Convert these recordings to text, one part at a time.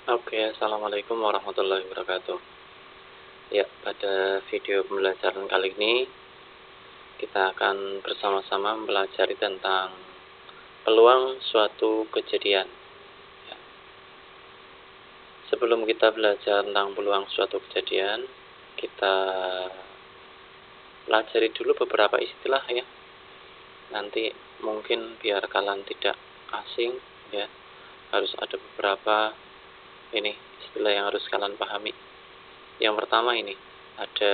Oke, assalamualaikum warahmatullahi wabarakatuh. Ya, pada video pembelajaran kali ini kita akan bersama-sama mempelajari tentang peluang suatu kejadian. Ya. Sebelum kita belajar tentang peluang suatu kejadian, kita pelajari dulu beberapa istilah ya. Nanti mungkin biar kalian tidak asing ya, harus ada beberapa ini istilah yang harus kalian pahami. Yang pertama ini ada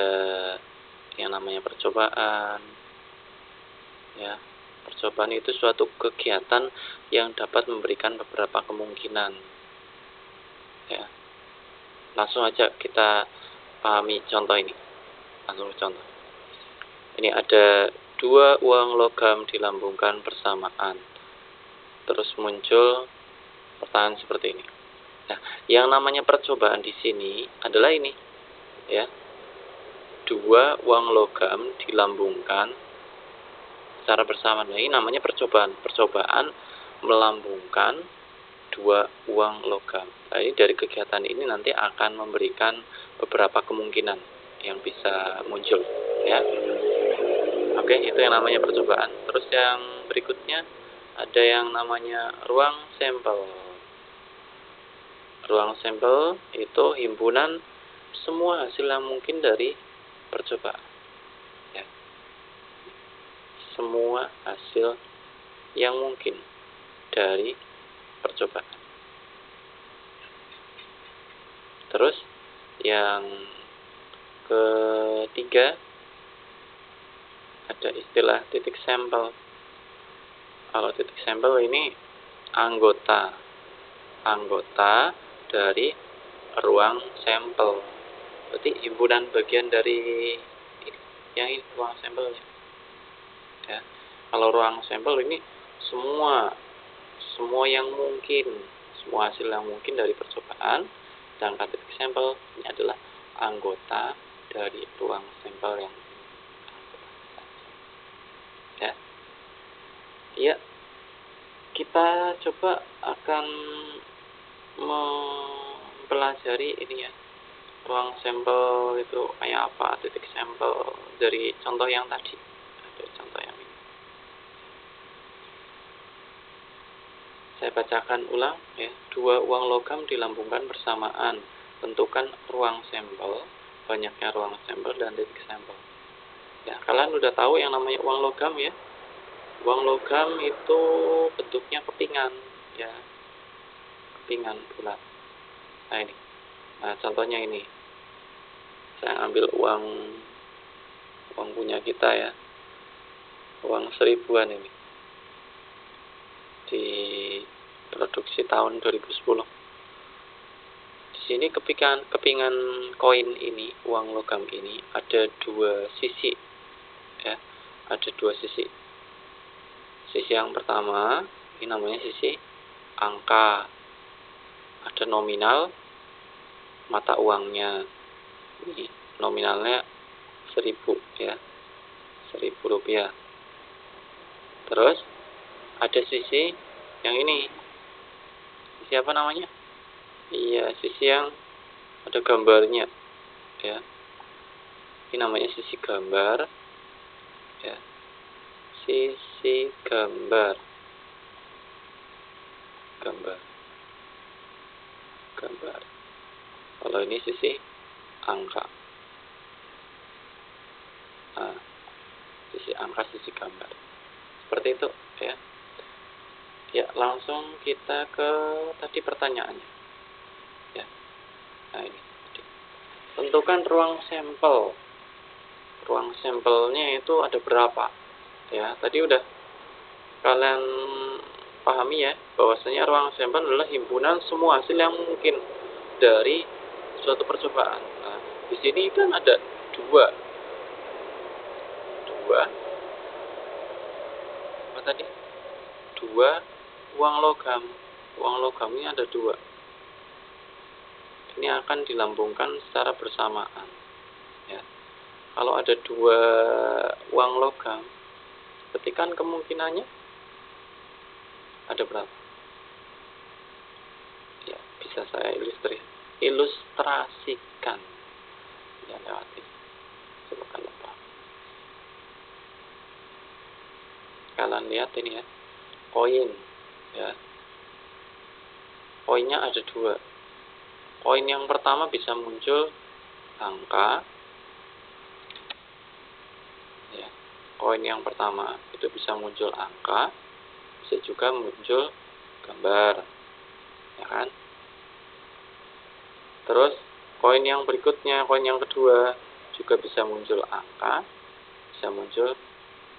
yang namanya percobaan. Ya, percobaan itu suatu kegiatan yang dapat memberikan beberapa kemungkinan. Ya, langsung aja kita pahami contoh ini. Langsung contoh. Ini ada dua uang logam dilambungkan bersamaan. Terus muncul pertanyaan seperti ini. Nah, yang namanya percobaan di sini adalah ini, ya. Dua uang logam dilambungkan secara bersamaan. Nah, ini namanya percobaan. Percobaan melambungkan dua uang logam. Nah, ini dari kegiatan ini nanti akan memberikan beberapa kemungkinan yang bisa muncul, ya. Oke, itu yang namanya percobaan. Terus yang berikutnya ada yang namanya ruang sampel. Ruang sampel itu himpunan semua hasil yang mungkin dari percobaan. Ya. Semua hasil yang mungkin dari percobaan. Terus yang ketiga ada istilah titik sampel. Kalau titik sampel ini anggota dari ruang sampel. Berarti himpunan bagian dari yang ini ruang sampelnya. Ya. Kalau ruang sampel ini semua yang mungkin, semua hasil yang mungkin dari percobaan, dan titik sampel ini adalah anggota dari ruang sampel yang ya. Ya, kita coba akan mempelajari ini ya, ruang sampel itu kayak apa, titik sampel dari contoh yang tadi. Dari contoh yang ini. Saya bacakan ulang ya. Dua uang logam dilambungkan bersamaan. Tentukan ruang sampel, banyaknya ruang sampel dan titik sampel. Ya, kalian udah tahu yang namanya uang logam ya. Uang logam itu bentuknya kepingan ya. Kepingan bulat. Nah ini. Nah, contohnya ini. Saya ambil uang punya kita ya. Uang 1000-an ini. Diproduksi tahun 2010. Di sini kepingan koin ini, uang logam ini ada dua sisi ya. Ada dua sisi. Sisi yang pertama ini namanya sisi angka. Ada nominal mata uangnya. Ini nominalnya 1000 ya. 1000 rupiah. Terus ada sisi yang ini. Sisi apa namanya? Iya, sisi yang ada gambarnya ya. Ini namanya sisi gambar ya. Sisi gambar. Kalau ini sisi angka. Nah, sisi angka, sisi gambar. Seperti itu ya. Ya, langsung kita ke tadi pertanyaannya. Ya. Nah, ini. Tentukan ruang sampel. Ruang sampelnya itu ada berapa? Ya, tadi udah kalian pahami ya, bahwasanya ruang sampel adalah himpunan semua hasil yang mungkin dari suatu percobaan. Nah, di sini kan ada dua apa tadi? Dua uang logam. Uang logamnya ada dua. Ini akan dilambungkan secara bersamaan. Ya. Kalau ada dua uang logam, ketikan kemungkinannya ada berapa? Ya, bisa saya ilustrasikan ya lewat ini. Coba kalian lihat ini ya, koin ya. Koinnya ada dua. Koin yang pertama bisa muncul angka ya. Koin yang pertama itu bisa muncul angka, bisa juga muncul gambar ya kan. Terus koin yang berikutnya, koin yang kedua juga bisa muncul angka, bisa muncul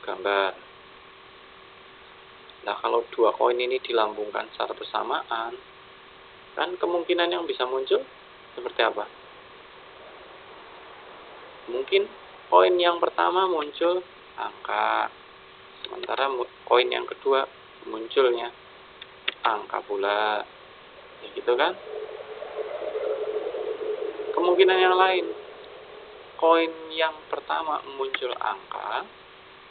gambar. Nah, kalau dua koin ini dilambungkan secara bersamaan, kan kemungkinan yang bisa muncul seperti apa? Mungkin koin yang pertama muncul angka, sementara koin yang kedua munculnya angka pula. Ya gitu kan? Kemungkinan yang lain, koin yang pertama muncul angka,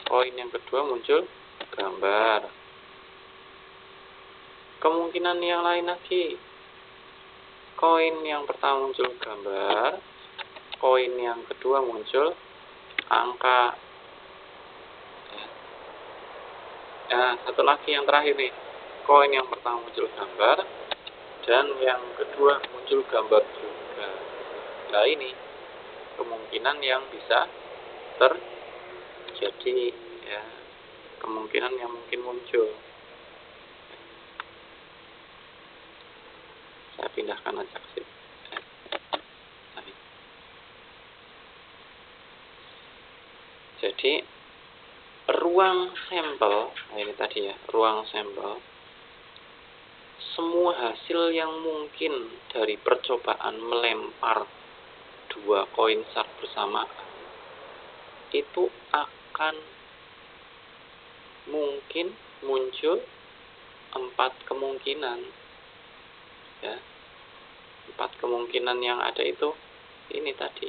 koin yang kedua muncul gambar. Kemungkinan yang lain lagi, koin yang pertama muncul gambar, koin yang kedua muncul angka. Nah, satu lagi yang terakhir nih, koin yang pertama muncul gambar dan yang kedua muncul gambar juga. Nah, ini kemungkinan yang bisa terjadi ya, kemungkinan yang mungkin muncul. Saya pindahkan aja ke situ. Jadi ruang sampel, nah ini tadi ya, ruang sampel, semua hasil yang mungkin dari percobaan melempar dua koin secara bersamaan itu akan mungkin muncul 4 kemungkinan ya. 4 kemungkinan yang ada itu ini tadi,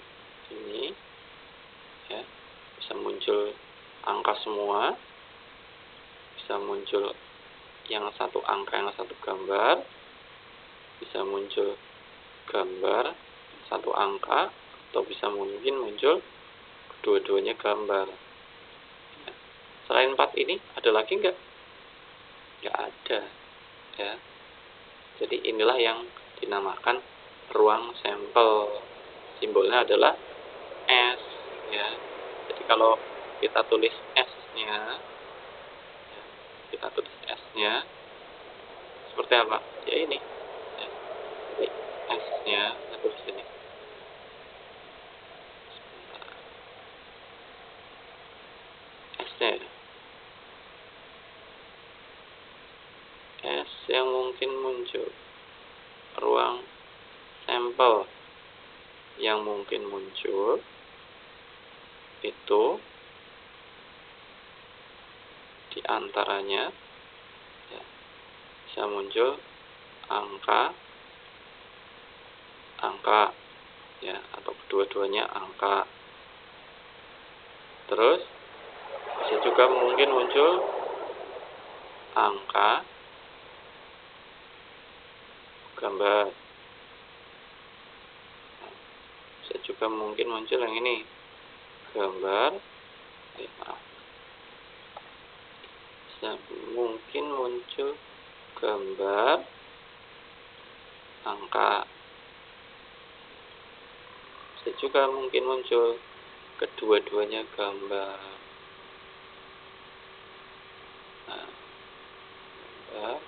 ini ya, bisa muncul angka semua, bisa muncul yang satu angka yang satu gambar, bisa muncul gambar satu angka, atau bisa mungkin muncul kedua-duanya gambar ya. Selain 4 ini ada lagi nggak ada ya. Jadi inilah yang dinamakan ruang sampel, simbolnya adalah S ya. Jadi kalau kita tulis S-nya ya, kita tulis S-nya seperti apa ya, ini ya. Jadi S-nya saya tulis ini. S-nya S yang mungkin muncul, ruang sampel yang mungkin muncul itu diantaranya ya, bisa muncul angka ya, atau kedua-duanya angka. Terus bisa juga mungkin muncul angka gambar. Bisa juga mungkin muncul yang ini, gambar. Bisa mungkin muncul gambar, angka. Bisa juga mungkin muncul kedua-duanya gambar. Nah, gambar.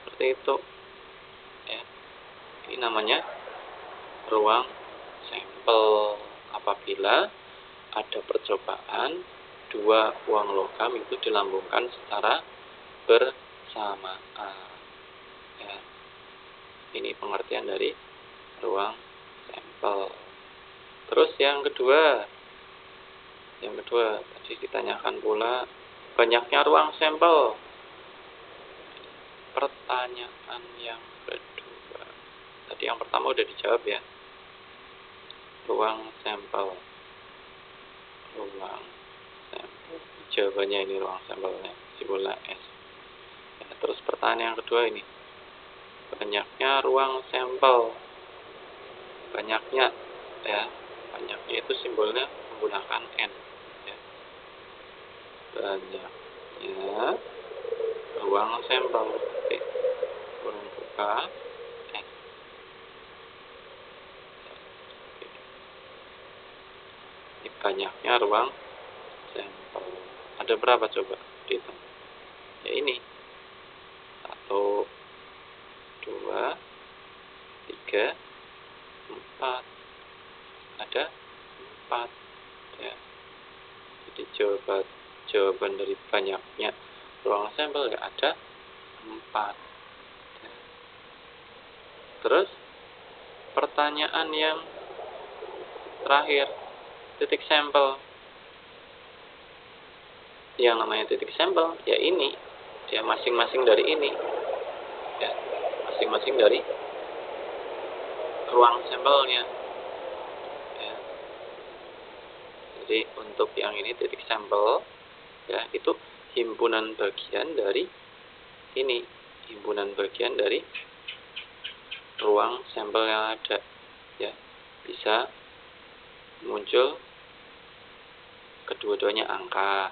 Seperti itu ya. Ini namanya ruang sampel apabila ada percobaan dua uang logam itu dilambungkan secara bersamaan ya. Ini pengertian dari ruang sampel. Terus yang kedua tadi ditanyakan pula banyaknya ruang sampel. Pertanyaan yang kedua, tadi yang pertama udah dijawab ya, ruang sampel. Jawabannya ini ruang sampelnya, simbolnya S ya. Terus pertanyaan yang kedua ini, banyaknya ruang sampel. Banyaknya, ya, banyaknya itu simbolnya menggunakan N, ya. Banyaknya ruang sampel. Oke, kurung buka N. Ini banyaknya ruang sampel. Ada berapa coba dihitung? Ya ini, 1, 2, 3, 4. Ada 4, ya. Jadi jawaban dari banyaknya ruang sampel ya ada 4, ya. Terus pertanyaan yang terakhir, titik sampel. Yang namanya titik sampel ya ini, dia masing-masing dari ini, ya, masing-masing dari ruang sampelnya, ya. Jadi untuk yang ini titik sampel, ya, itu himpunan bagian dari ini, himpunan bagian dari ruang sampel yang ada, ya. Bisa muncul kedua-duanya angka,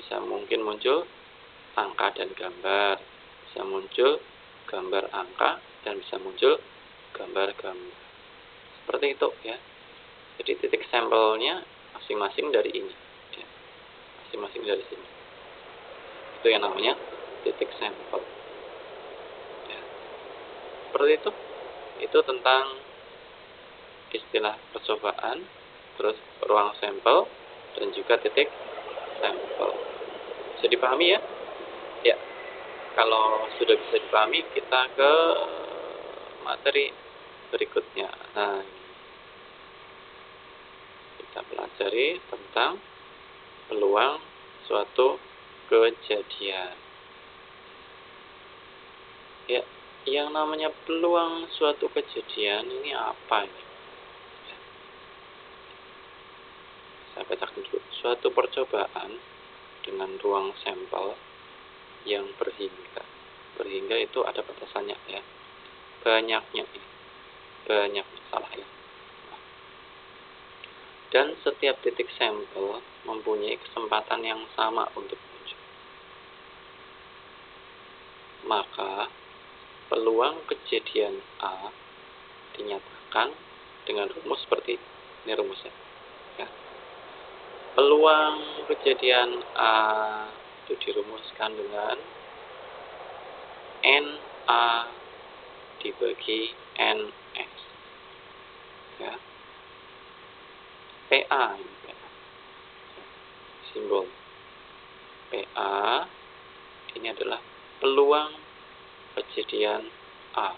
bisa mungkin muncul angka dan gambar, bisa muncul gambar angka, dan bisa muncul gambar-gambar. Seperti itu, ya. Jadi titik sampelnya masing-masing dari ini, ya. Masing-masing dari sini. Itu yang namanya titik sampel, ya. Seperti itu. Itu tentang istilah percobaan, terus ruang sampel, dan juga titik sampel. Bisa dipahami, ya? Ya. Kalau sudah bisa dipahami, kita ke materi berikutnya. Nah, kita pelajari tentang peluang suatu kejadian. Ya, yang namanya peluang suatu kejadian ini apa ini? Ya. Saya bacakan dulu. Suatu percobaan dengan ruang sampel yang berhingga. Berhingga itu ada batasannya, ya. Banyaknya ini. Banyak salah, ya. Dan setiap titik sampel mempunyai kesempatan yang sama untuk muncul. Maka peluang kejadian A dinyatakan dengan rumus seperti ini rumusnya, ya. Peluang kejadian A itu dirumuskan dengan NA dibagi NS, ya. PA ini, PA. Simbol PA ini adalah peluang kejadian A.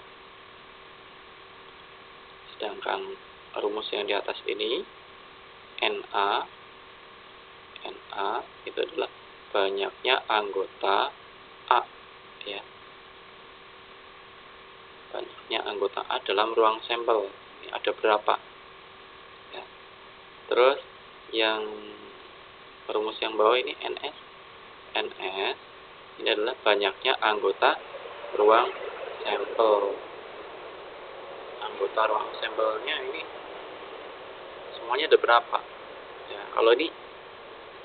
Sedangkan rumus yang di atas ini NA itu adalah banyaknya anggota A, ya. Banyaknya anggota A dalam ruang sampel. Ini ada berapa? Ya. Terus yang rumus yang bawah ini NS ini adalah banyaknya anggota ruang sampel. Anggota ruang sampelnya ini semuanya ada berapa? Ya, kalau ini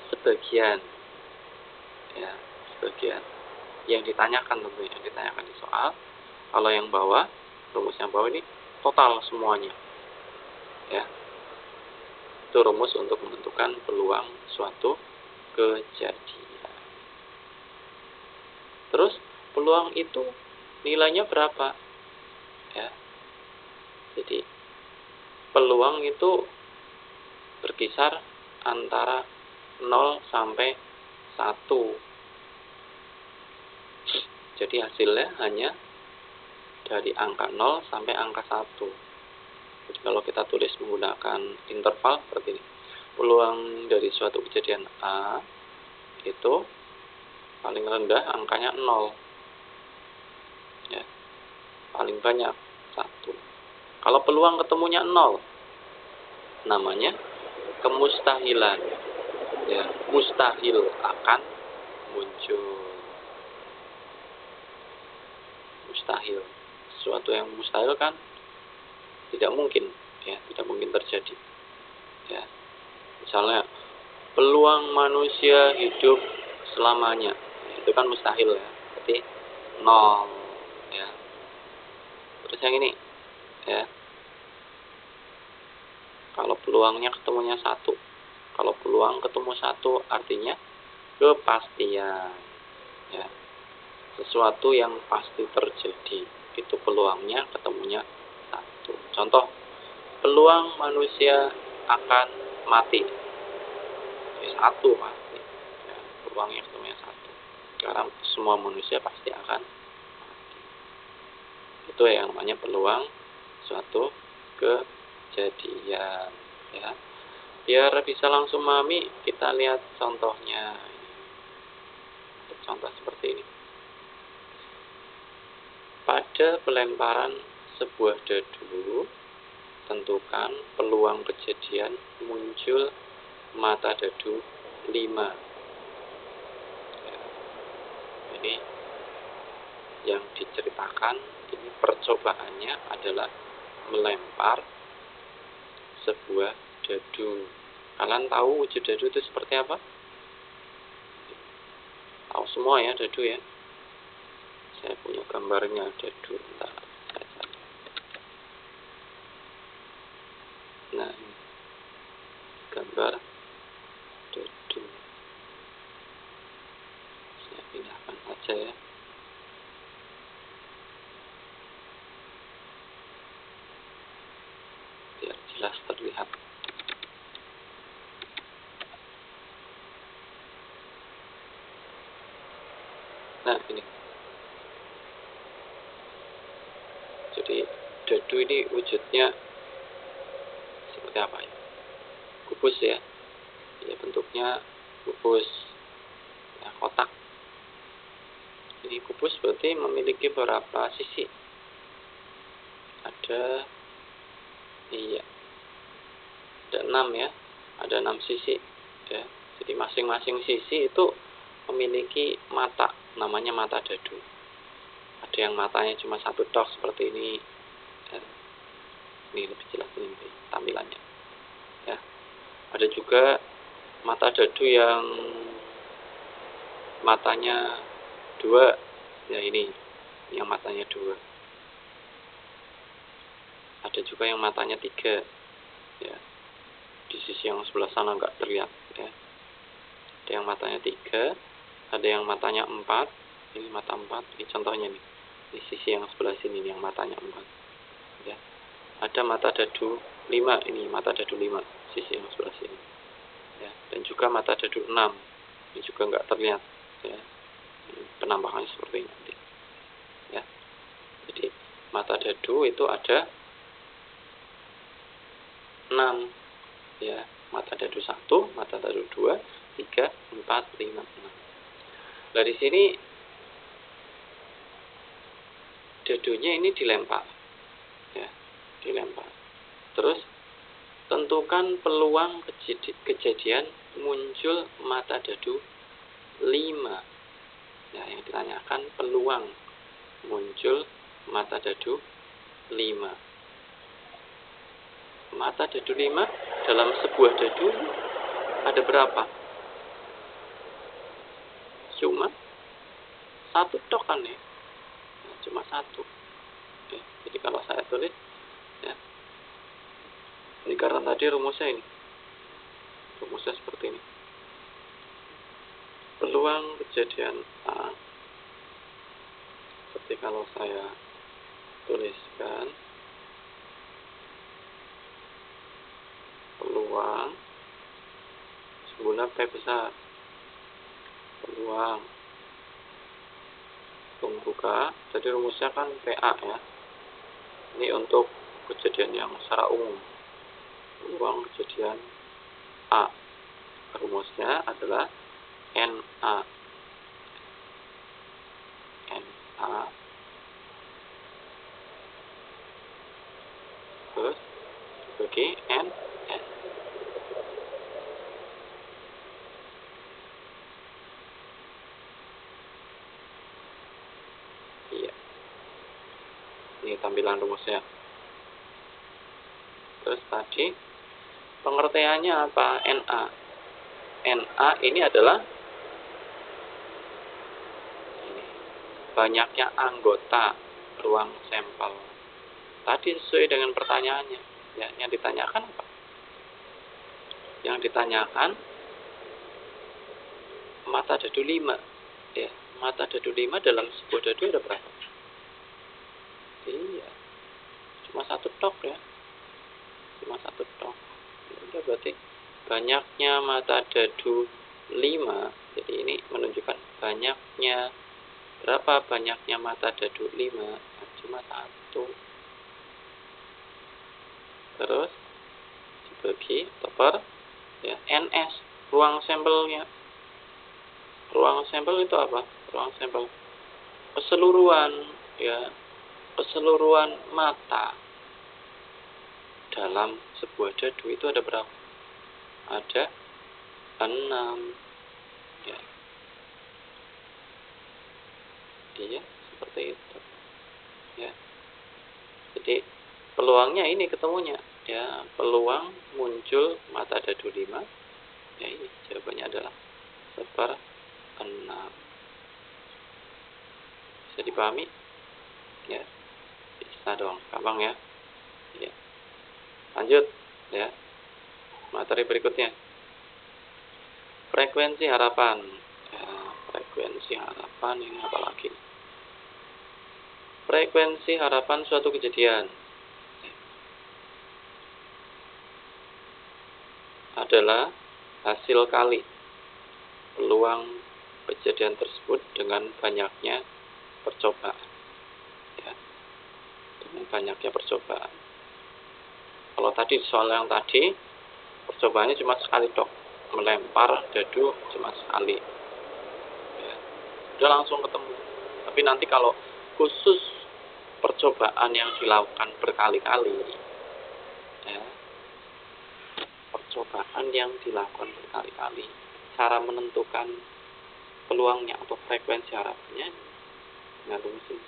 sebagian, ya, sebagian yang ditanyakan, tentunya yang ditanyakan di soal. Kalau yang bawah, rumus yang bawah ini total semuanya, ya. Itu rumus untuk menentukan peluang suatu kejadian. Terus peluang itu nilainya berapa, ya. Jadi peluang itu berkisar antara 0 sampai 1. Jadi hasilnya hanya dari angka 0 sampai angka 1. Jadi kalau kita tulis menggunakan interval seperti ini, peluang dari suatu kejadian A itu paling rendah angkanya 0, ya. Paling banyak 1. Kalau peluang ketemunya 0, namanya kemustahilan, ya. Mustahil akan muncul. mustahil. Sesuatu yang mustahil kan tidak mungkin, ya, tidak mungkin terjadi. Ya, misalnya peluang manusia hidup selamanya, itu kan mustahil ya, berarti nol, ya. Terus yang ini, ya, kalau peluangnya ketemunya 1, kalau peluang ketemu 1 artinya kepastian, ya, sesuatu yang pasti terjadi, itu peluangnya ketemunya 1. Contoh, peluang manusia akan mati, ya, 1 pasti, ya, peluangnya ketemunya 1, karena semua manusia pasti akan mati. Itu yang namanya peluang suatu kejadian, ya. Biar bisa langsung memahami, kita lihat contohnya. Contoh seperti ini. Pada pelemparan sebuah dadu, tentukan peluang kejadian muncul mata dadu 5. Ya, ini yang diceritakan, ini percobaannya adalah melempar sebuah dadu. Kalian tahu wujud dadu itu seperti apa? Tahu semua ya dadu ya. Saya punya gambarnya dadu. Bentar, saya cari. Nah, ini gambar dadu. Saya pindahkan saja ya. Biar jelas terlihat. Nah, ini. Jadi dadu ini wujudnya seperti apa ya? Kubus ya. Ya, bentuknya kubus, ya, kotak. Ini kubus berarti memiliki beberapa sisi. Ada, iya, ada 6 ya. Ada 6 sisi ya. Jadi masing-masing sisi itu memiliki mata, namanya mata dadu. Ada yang matanya cuma 1 tok seperti ini. Ya. Ini lebih jelas ini tampilannya. Ya. Ada juga mata dadu yang matanya 2. Ya, ini yang matanya 2. Ada juga yang matanya 3. Ya. Di sisi yang sebelah sana nggak terlihat ya. Ada yang matanya 3, ada yang matanya 4. Ini mata 4, ini contohnya nih. Di sisi yang sebelah sini yang matanya 4. Ya. Ada mata dadu 5, ini mata dadu 5, sisi yang sebelah sini. Ya, dan juga mata dadu 6. Ini juga nggak terlihat ya. Penampakannya seperti ini nanti. Ya. Jadi mata dadu itu ada 6 ya, mata dadu 1, mata dadu 2, 3, 4, 5, 6. Dari sini dadunya ini dilempar ya, dilempar. Terus tentukan peluang kejadian muncul mata dadu 5. Ya, yang ditanyakan peluang muncul mata dadu 5. Mata dadu 5 dalam sebuah dadu ada berapa? Cuma 1 tok kan ya? Cuma 1. Oke, jadi kalau saya tulis ya, ini karena tadi rumusnya ini. Rumusnya seperti ini. Peluang kejadian A, seperti kalau saya tuliskan peluang sebenarnya P besar, peluang buka, jadi rumusnya kan PA ya. Ini untuk kejadian yang secara umum, peluang kejadian A, rumusnya adalah NA. NA terus dibagi NS. Iya. tampilan rumusnya. Terus tadi pengertiannya apa? NA. NA ini adalah banyaknya anggota ruang sampel. Tadi sesuai dengan pertanyaannya. Ya, yang ditanyakan apa? Yang ditanyakan mata dadu 5. Ya, mata dadu 5 dalam sebuah dadu ada berapa? Iya. Cuma satu tok ya. Cuma satu tok. Ya udah, berarti banyaknya mata dadu 5. Jadi ini menunjukkan banyaknya, berapa banyaknya mata dadu 5? Cuma satu. Terus dibagi per ya, NS, ruang sampelnya. Ruang sampel itu apa? Ruang sampel keseluruhan ya, keseluruhan mata dalam sebuah dadu itu ada berapa? Ada 6 ya. Iya, seperti itu ya. Jadi peluangnya ini ketemunya ya, peluang muncul mata dadu 5 ya, ini jawabannya adalah 1/6. Bisa dipahami ya? Bisa dong, gampang ya. Ya, lanjut ya, materi berikutnya, frekuensi harapan ya. Frekuensi harapan ini apa lagi? Frekuensi harapan suatu kejadian adalah hasil kali peluang kejadian tersebut dengan banyaknya percobaan ya, dengan banyaknya percobaan. Kalau tadi soal yang tadi percobaannya cuma sekali dok, melempar dadu cuma sekali ya, udah langsung ketemu. Tapi nanti kalau khusus percobaan yang dilakukan berkali-kali ya, percobaan yang dilakukan berkali-kali, cara menentukan peluangnya atau frekuensi harapannya dengan rumus ini.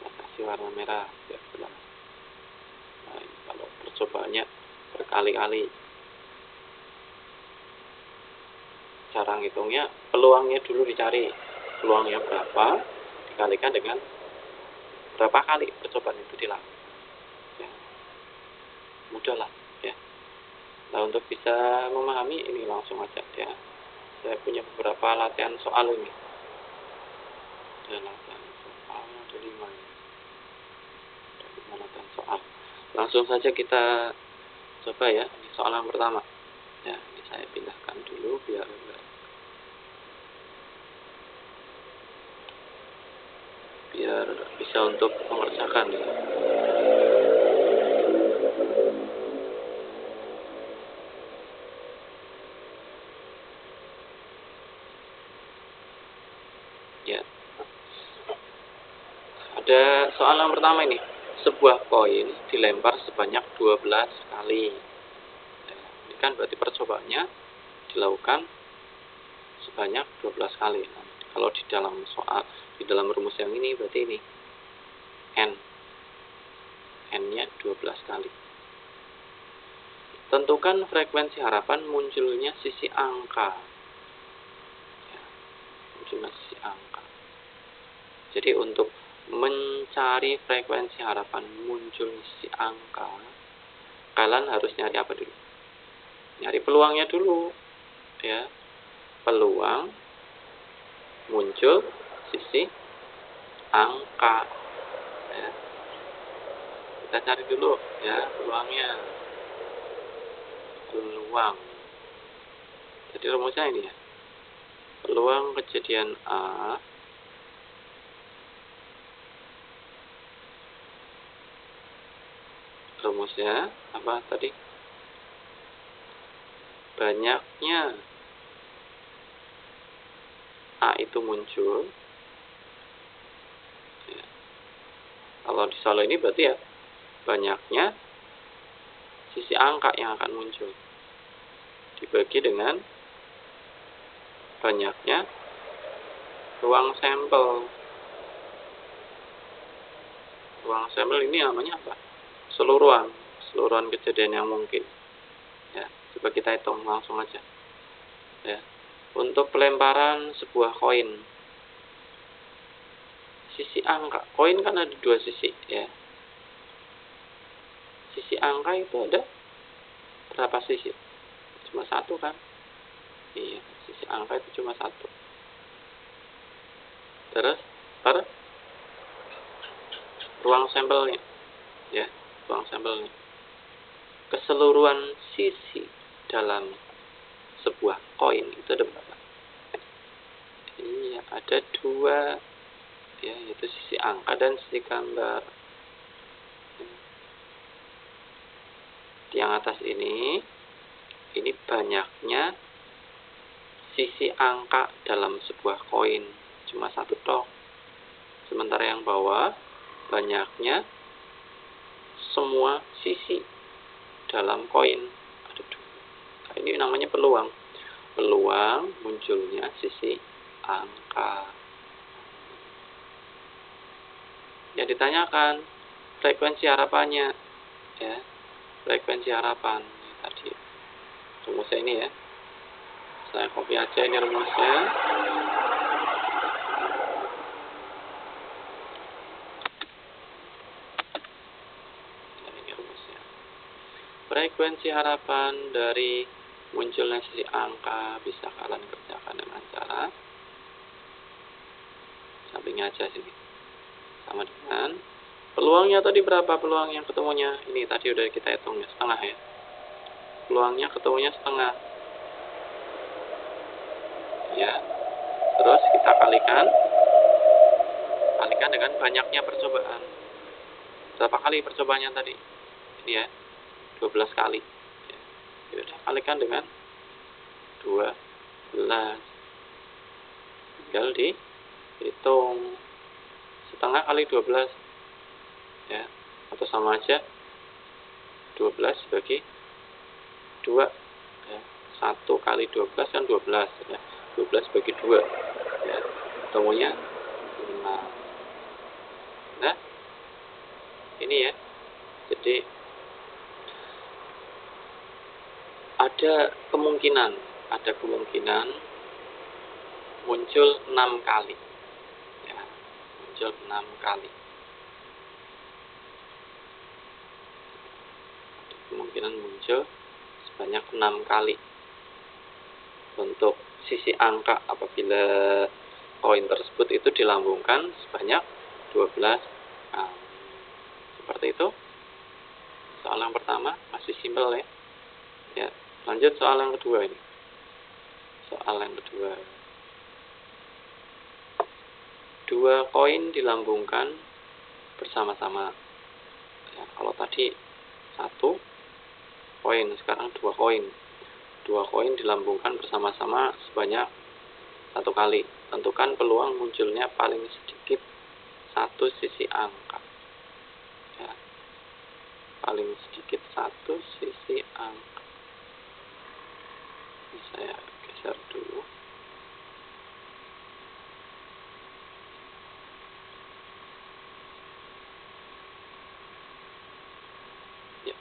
Saya kasih warna merah biar jelas. Nah, kalau percobaannya berkali-kali, cara ngitungnya peluangnya dulu dicari, peluangnya berapa dikalikan dengan berapa kali percobaan itu dilakukan ya, mudah lah ya. Nah, untuk bisa memahami ini langsung aja ya, saya punya beberapa latihan soal ini. Ada latihan soal, ada 5 ya. Ada 5 latihan soal. Langsung saja kita coba ya. Ini soal yang pertama ya, ini saya pindahkan dulu biar bisa untuk mengerjakan ya. Ya. Ada soal yang pertama ini. Sebuah koin dilempar sebanyak 12 kali. Ya, ini kan berarti percobaannya dilakukan sebanyak 12 kali. Nah, kalau di dalam soal, di dalam rumus yang ini berarti ini N-nya 12 kali. Tentukan frekuensi harapan munculnya sisi angka. Ya, munculnya sisi angka. Jadi untuk mencari frekuensi harapan muncul sisi angka, kalian harus nyari apa dulu? Nyari peluangnya dulu ya. Peluang muncul sisi angka ya. Kita cari dulu ya peluangnya. Peluang, jadi rumusnya ini ya, peluang kejadian A rumusnya apa tadi? Banyaknya A itu muncul ya. Kalau di soal ini berarti ya banyaknya sisi angka yang akan muncul dibagi dengan banyaknya ruang sampel Ruang sampel ini namanya apa? Keseluruhan kejadian yang mungkin. Ya, coba kita hitung langsung aja. Ya. Untuk pelemparan sebuah koin, sisi angka koin kan ada dua sisi, ya. Sisi angka itu ada berapa sisi? Cuma satu kan? Iya, sisi angka itu cuma satu. Terus per ruang sampelnya, ya, ruang sampelnya. Keseluruhan sisi dalam sebuah koin itu ada berapa? Iya, ada dua, ya, yaitu sisi angka dan sisi gambar. Di yang atas ini banyaknya sisi angka dalam sebuah koin, cuma satu tok. Sementara yang bawah banyaknya semua sisi dalam koin, ada dua. Nah, ini namanya peluang munculnya sisi angka. Yang ditanyakan frekuensi harapannya, ya, frekuensi harapan ini tadi rumusnya ini, ya. Saya copy aja ini rumusnya. Ini rumusnya. Frekuensi harapan dari munculnya sisi angka bisa kalian kerjakan dengan cara sampingnya aja sini. Sama dengan peluangnya tadi berapa peluang yang ketemunya? Ini tadi udah kita hitung ya, setengah ya. Peluangnya ketemunya setengah. Ya. Terus kita kalikan dengan banyaknya percobaan. Berapa kali percobaannya tadi? Ini ya, 12 kali. Ya, udah kalikan dengan 12. Tinggal dihitung. Setengah kali 12. Ya, atau sama aja 12 bagi 2. Ya, 1 kali 12 kan 12. Ya. 12 bagi 2. Ya, ketemunya 5. Nah, ini ya. Jadi ada kemungkinan muncul 6 kali. Ya, muncul 6 kali. Ada kemungkinan muncul sebanyak 6 kali bentuk sisi angka apabila koin tersebut itu dilambungkan sebanyak 12 kali. Seperti itu. Soal yang pertama masih simpel ya. Ya, lanjut soal yang kedua ini. Soal yang kedua. 2 koin dilambungkan bersama-sama. Ya, kalau tadi 1 koin, sekarang 2 koin. 2 koin dilambungkan bersama-sama sebanyak 1 kali. Tentukan peluang munculnya paling sedikit 1 sisi angka. Ya. Paling sedikit 1 sisi angka. Ini saya geser dulu. Ya,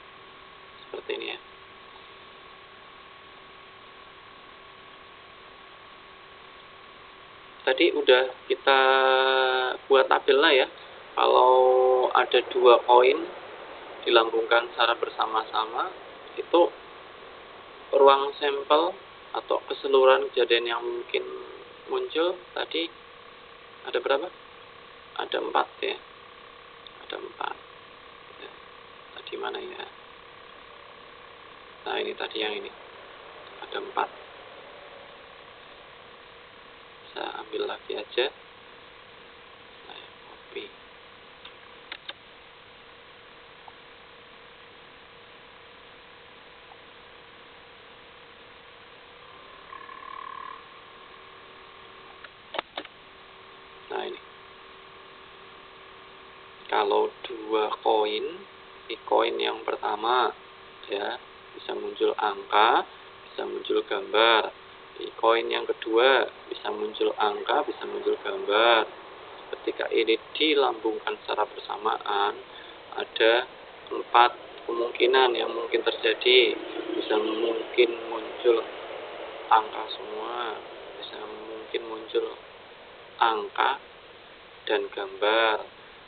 seperti ini ya. Tadi udah kita buat tabelnya ya. Kalau ada 2 koin dilambungkan secara bersama-sama, itu ruang sampel atau keseluruhan kejadian yang mungkin muncul tadi ada berapa? Ada 4 ya. Ada 4. Ya. Tadi mana ya? Nah, ini tadi yang ini. Ada 4. Bisa ambil lagi aja. Saya copy. Nah, ini. Kalau 2 koin, di koin yang pertama ya bisa muncul angka, bisa muncul gambar. Di koin yang kedua bisa muncul angka, bisa muncul gambar. ketika ini dilambungkan secara bersamaan, ada 4 kemungkinan yang mungkin terjadi. Bisa mungkin muncul angka semua, bisa mungkin muncul angka dan gambar,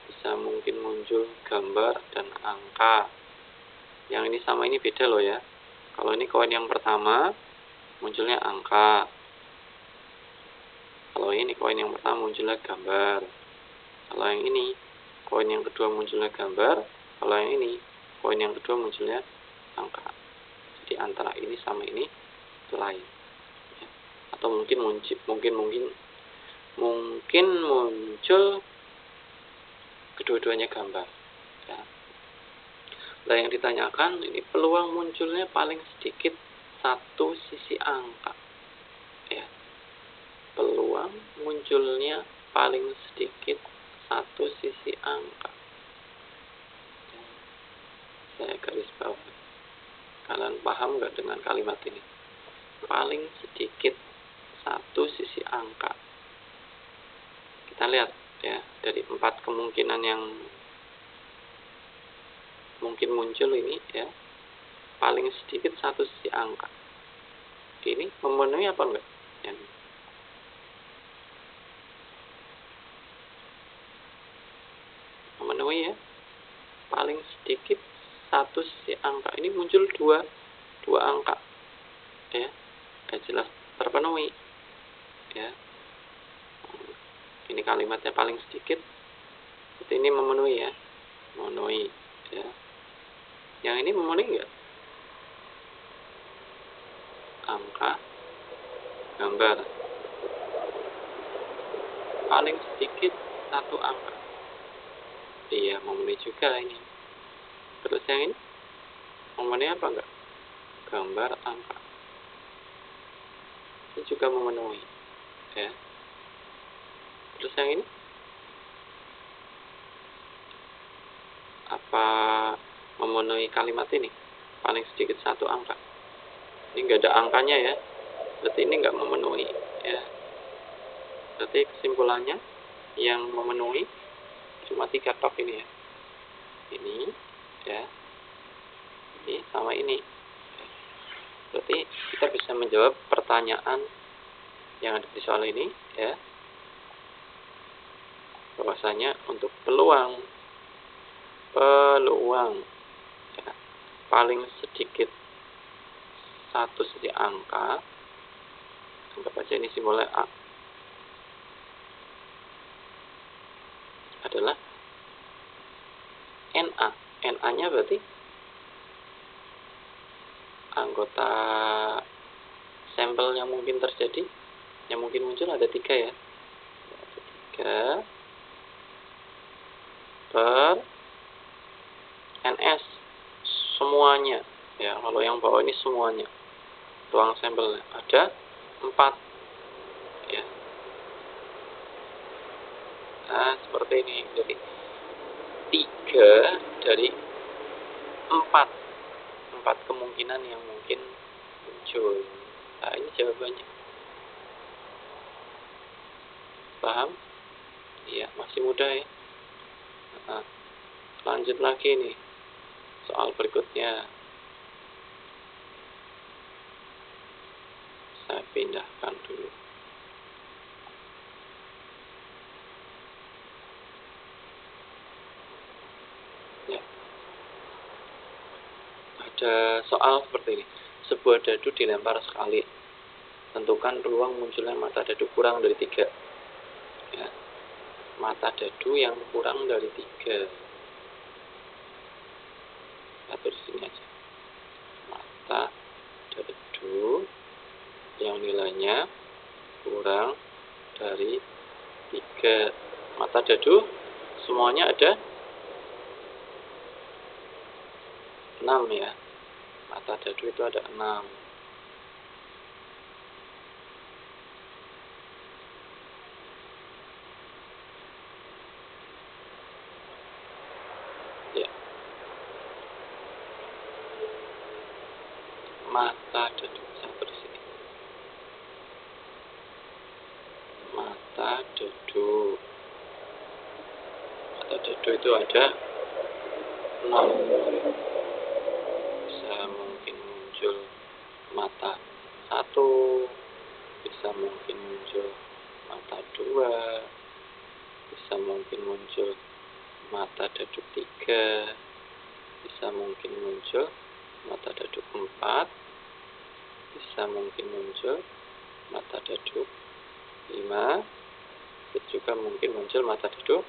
bisa mungkin muncul gambar dan angka. Yang ini sama ini beda loh ya. Kalau ini koin yang pertama munculnya angka, kalau ini koin yang pertama munculnya gambar. Kalau yang ini koin yang kedua munculnya gambar, kalau yang ini koin yang kedua munculnya angka. Jadi antara ini sama ini lain ya. Atau mungkin muncul kedua-duanya gambar ya. Nah, yang ditanyakan ini peluang munculnya paling sedikit satu sisi angka ya. Peluang munculnya paling sedikit satu sisi angka. Saya garis bawah. Kalian paham nggak dengan kalimat ini? Paling sedikit satu sisi angka. Kita lihat ya, dari 4 kemungkinan yang mungkin muncul ini ya, paling sedikit satu sisi angka. Ini memenuhi apa enggak? Yang memenuhi ya, paling sedikit satu sisi angka. Ini muncul dua angka ya, jelas terpenuhi ya. Ini kalimatnya paling sedikit, berarti ini memenuhi ya, memenuhi ya. Yang ini memenuhi enggak? Angka, gambar, paling sedikit satu angka. Iya, memenuhi juga ini. Terus yang ini memenuhi apa enggak? Gambar, angka. Ini juga memenuhi ya. Terus yang ini apa memenuhi kalimat ini? Paling sedikit satu angka. Ini enggak ada angkanya ya, berarti ini enggak memenuhi ya. Berarti kesimpulannya yang memenuhi cuma 3 tok ini ya. Ini ya, ini sama ini. Berarti kita bisa menjawab pertanyaan yang ada di soal ini ya, bahwasanya untuk peluang ya, paling sedikit satu sisi angka, anggap aja ini simbolnya A, adalah NA. NA-nya berarti anggota sampel yang mungkin terjadi, yang mungkin muncul ada 3 ya. Ada 3 per NS semuanya ya. Kalau yang bawah ini semuanya, ruang sampelnya ada 4 ya. Nah, seperti ini. Jadi 3 dari 4 kemungkinan yang mungkin muncul. Nah, ini jawabannya. Paham? Iya, masih mudah ya. Nah, lanjut lagi nih. Soal berikutnya. Saya pindahkan dulu. Ya. Ada soal seperti ini. Sebuah dadu dilempar sekali. Tentukan peluang munculnya mata dadu kurang dari 3. Ya. Mata dadu yang kurang dari 3. Atur sini aja. Mata dadu yang nilainya kurang dari 3. Mata dadu semuanya ada 6 ya. Mata dadu itu ada 6. Ya. Mata dadu satu di sini. Mata dadu Mata dadu itu ada 6. Bisa mungkin muncul mata 1, bisa mungkin muncul mata 2, bisa mungkin muncul mata dadu 3, bisa mungkin muncul mata dadu 4, bisa mungkin muncul mata dadu 5, dan juga mungkin muncul mata dadu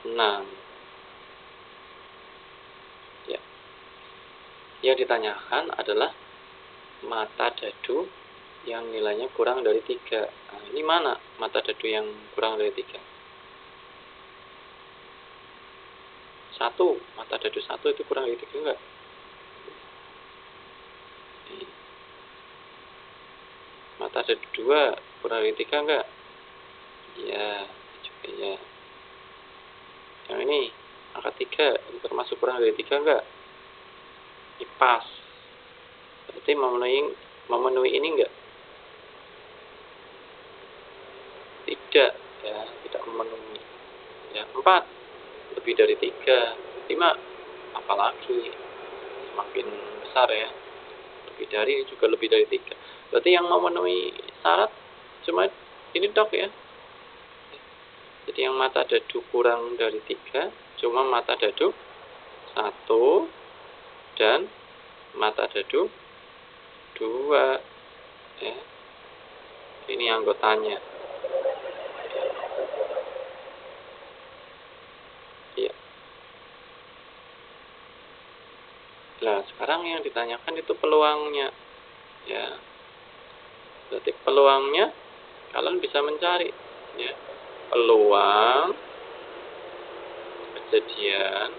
6. Ya. Yang ditanyakan adalah mata dadu yang nilainya kurang dari 3. Nah, ini mana mata dadu yang kurang dari 3? 1, mata dadu 1 itu kurang dari 3 enggak? Mata dadu 2 kurang dari 3 enggak? Iya, juga ya. Yang ini angka 3 ini termasuk kurang dari 3 enggak? Ini pas. Berarti memenuhi ini enggak? Tidak, ya, tidak memenuhi. Ya, 4 lebih dari 3, 5 apalagi semakin besar ya. Lebih dari juga lebih dari 3. Berarti yang memenuhi syarat cuma ini dok ya. Jadi yang mata dadu kurang dari 3 cuma mata dadu 1 dan mata dadu 2 ya. Ini anggotanya. Iya. Nah, sekarang yang ditanyakan itu peluangnya. Ya. Berarti peluangnya kalian bisa mencari ya. Peluang kejadian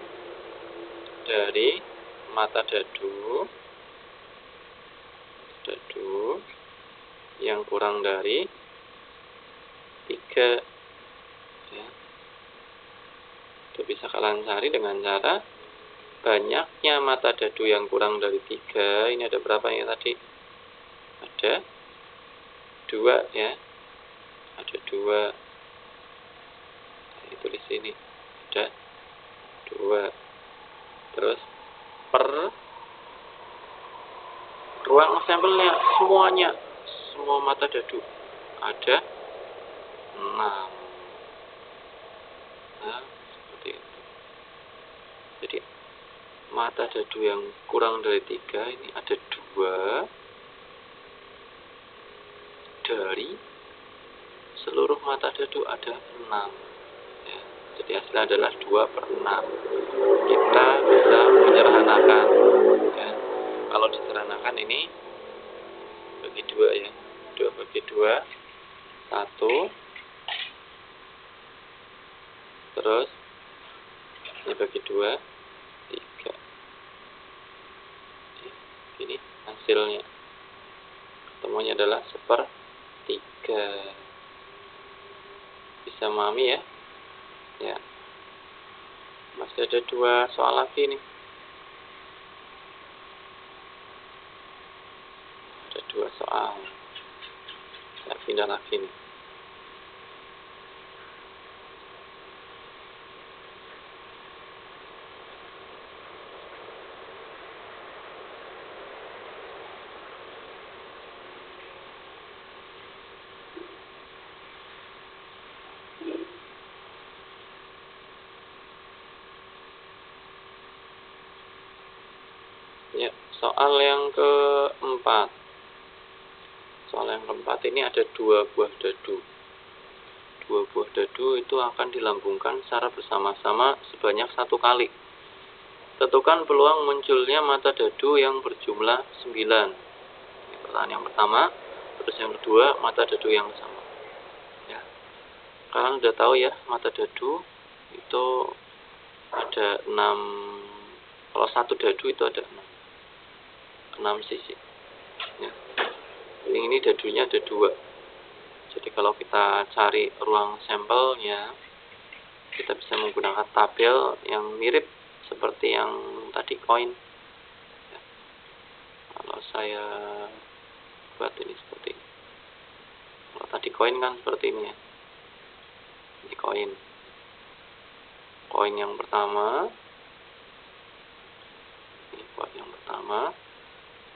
dari mata dadu yang kurang dari 3 ya. Itu bisa kalian cari dengan cara banyaknya mata dadu yang kurang dari 3. Ini ada berapa ya tadi? Ada 2 ya. Ada 2. Itu di sini ada 2. Terus per ruang sampelnya semuanya, semua mata dadu ada 6. Nah, seperti itu. Jadi mata dadu yang kurang dari 3 ini ada 2 dari seluruh mata dadu ada 6 ya. Jadi hasilnya adalah 2/6. Kita bisa menyederhanakan ya. Kalau disederhanakan ini bagi 2 ya. 2 bagi 2 1, terus ini bagi 2 3. Ini hasilnya ketemunya adalah 1/3. Bisa memahami ya? Ya. Masih ada 2 soal lagi nih. Ada 2 soal. Saya pindah lagi nih. Ya, soal yang keempat. Soal yang keempat ini ada 2 buah dadu. 2 buah dadu itu akan dilambungkan secara bersama-sama sebanyak 1 kali. Tentukan peluang munculnya mata dadu yang berjumlah 9. Ini pertanyaan yang pertama. Terus yang kedua, mata dadu yang sama. Ya. Kalian udah tahu ya, mata dadu itu ada 6. Kalau satu dadu itu ada 6 sisi ya. Ini dadunya ada 2. Jadi kalau kita cari ruang sampelnya, kita bisa menggunakan tabel yang mirip seperti yang tadi koin ya. Kalau saya buat ini seperti ini. Kalau tadi koin kan seperti ini ya. Ini koin. koin yang pertama, ini koin yang pertama,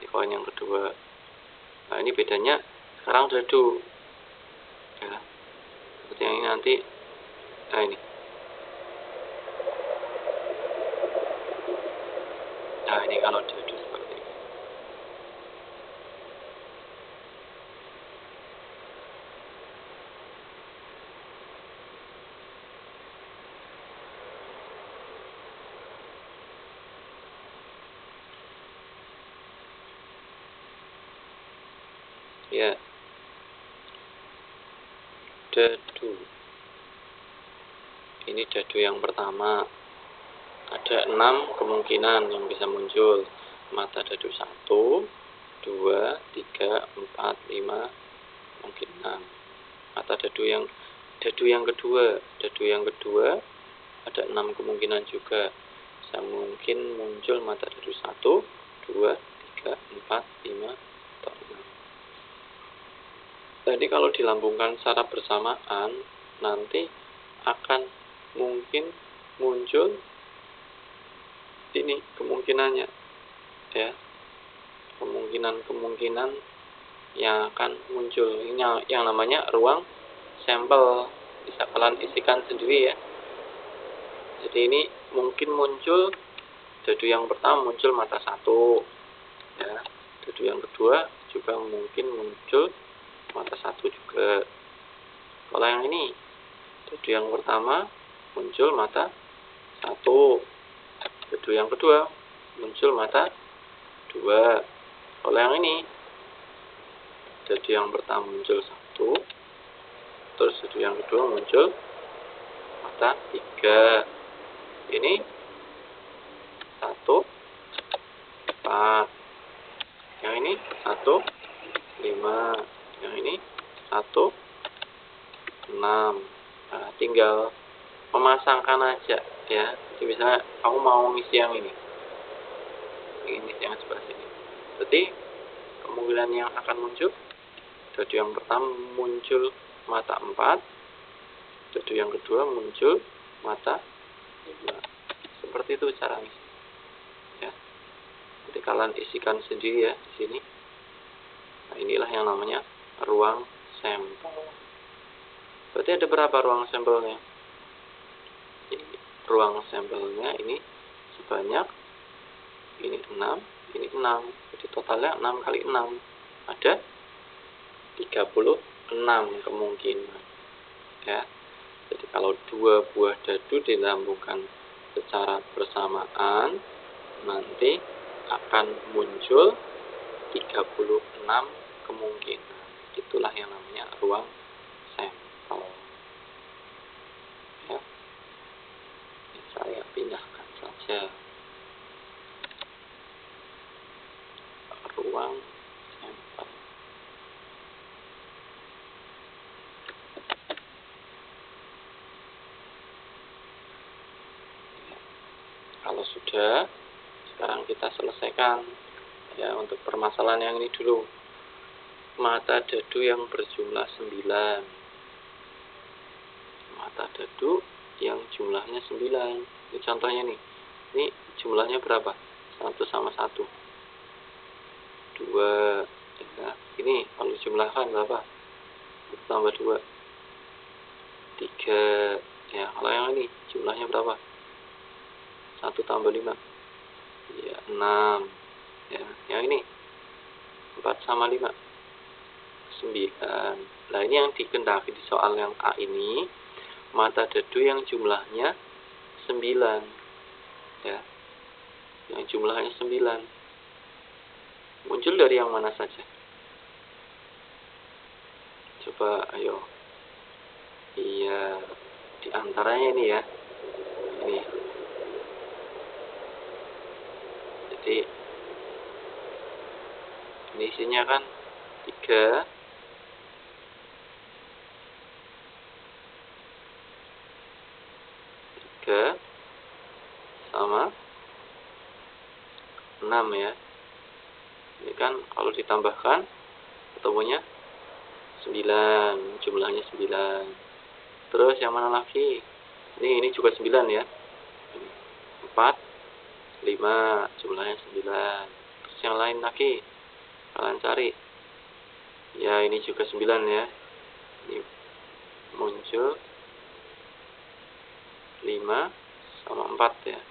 ini koin yang kedua. Nah, ini bedanya sekarang dadu, ya. Seperti yang ini nanti, nah ini. Nah, ini kalau dadu seperti ini. Ya, dadu. Ini dadu yang pertama. Ada 6 kemungkinan yang bisa muncul. Mata dadu 1, 2, 3, 4, 5, mungkin 6. Mata dadu yang kedua. Dadu yang kedua ada 6 kemungkinan juga. Bisa mungkin muncul mata dadu 1, 2, 3, 4, 5, atau 6. Jadi kalau dilambungkan secara bersamaan, nanti akan mungkin muncul ini kemungkinannya, ya, kemungkinan yang akan muncul. Ini yang namanya ruang sampel, bisa kalian isikan sendiri ya. Jadi ini mungkin muncul dadu yang pertama muncul mata 1, ya. Dadu yang kedua juga mungkin muncul mata 1 juga. Kalau yang ini dadu yang pertama muncul mata 1, dadu yang kedua muncul mata 2. Kalau yang ini dadu yang pertama muncul 1, terus dadu yang kedua muncul mata 3. Ini 1, 4. Yang ini 1, 5. Yang ini 1, 6. Nah, tinggal memasangkan aja ya. Jadi misalnya aku mau ngisi yang ini yang sebelah sini. Jadi kemungkinan yang akan muncul, dadu yang pertama muncul mata 4, dadu yang kedua muncul mata 5. Seperti itu cara ngisi. Ya. Jadi kalian isikan sendiri ya di sini. Nah, inilah yang namanya ruang sampel. Berarti ada berapa ruang sampelnya? Ruang sampelnya ini sebanyak ini 6, ini 6. Jadi totalnya 6 kali 6. Ada 36 kemungkinan. Ya. Jadi kalau 2 buah dadu dilambungkan secara bersamaan, nanti akan muncul 36 kemungkinan. Itulah yang namanya ruang sampel. Ya. Ini saya pindahkan saja ruang sampel. Ya. Kalau sudah, sekarang kita selesaikan ya untuk permasalahan yang ini dulu. Mata dadu yang berjumlah 9. Mata dadu yang jumlahnya 9. Ini contohnya nih. Ini jumlahnya berapa? 1 sama 1. 2. Ya. Ini kalau jumlahkan berapa? 1 tambah 2. 3. Ya, kalau yang ini jumlahnya berapa? 1 tambah 5. Ya, 6. Ya, yang ini 4 sama 5. 9. Nah, ini yang dikehendaki di soal yang A ini, mata dadu yang jumlahnya 9. Ya. Yang jumlahnya 9. Muncul dari yang mana saja? Coba ayo. Iya, di antaranya ini ya. Ini. Jadi ini isinya kan 3, 3 sama 6 ya. Ini kan kalau ditambahkan ketemunya 9, jumlahnya 9. Terus yang mana lagi? Ini juga 9 ya. 4, 5, jumlahnya 9. Terus yang lain lagi, kalian cari. Ya, ini juga 9 ya. Ini muncul 5 sama 4 ya.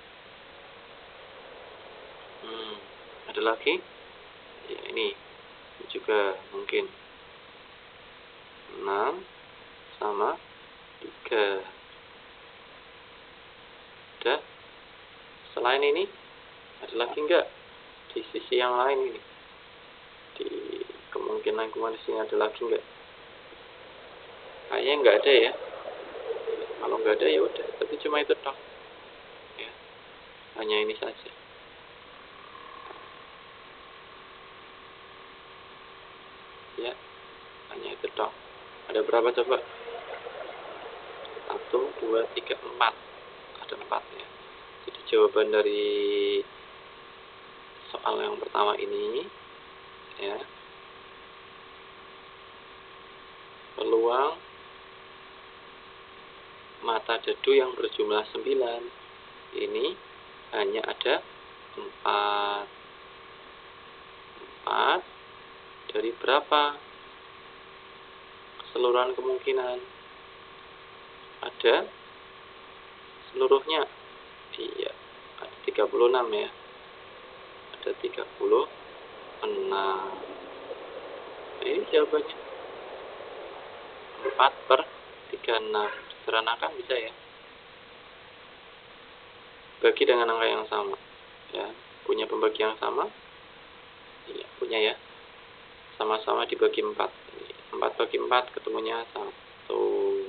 Ada lagi? Ya, ini juga mungkin 6 sama 3. Ada selain ini? Ada lagi enggak? Di sisi yang lain ini, di kemungkinan di sini ada lagi enggak? Kayaknya enggak ada ya. Kalau enggak ada ya udah, tapi cuma itu toh. Ya, hanya ini saja. Ya, hanya itu toh. Ada berapa coba? 1, 2, 3, 4. Ada 4 ya. Jadi jawaban dari soal yang pertama ini ya, peluang mata dadu yang berjumlah 9 ini hanya ada 4. 4 dari berapa? Keseluruhan kemungkinan ada seluruhnya. Iya, ada 36 ya. Ada 36. Nah, ini jawabannya 4/36. Disederhanakan bisa ya. Bagi dengan angka yang sama. Ya, punya pembagi yang sama? Iya, punya ya. Sama-sama dibagi 4. 4 bagi 4 ketemunya 1.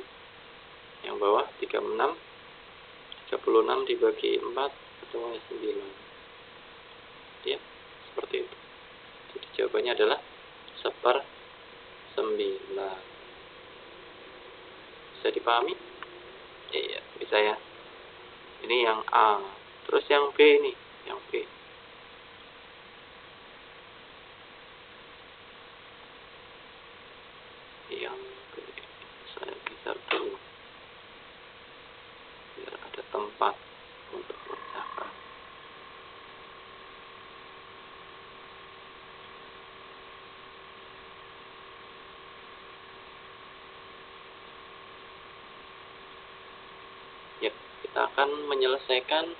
Yang bawah 36. 36 dibagi 4 ketemunya 9. Ya, seperti itu. Jadi jawabannya adalah 1/9. Bisa dipahami? Iya, bisa ya. Ini yang A. Terus yang B ini, yang B. Yang B, saya geser dulu biar ada tempat untuk mengerjakan. Ya, kita akan menyelesaikan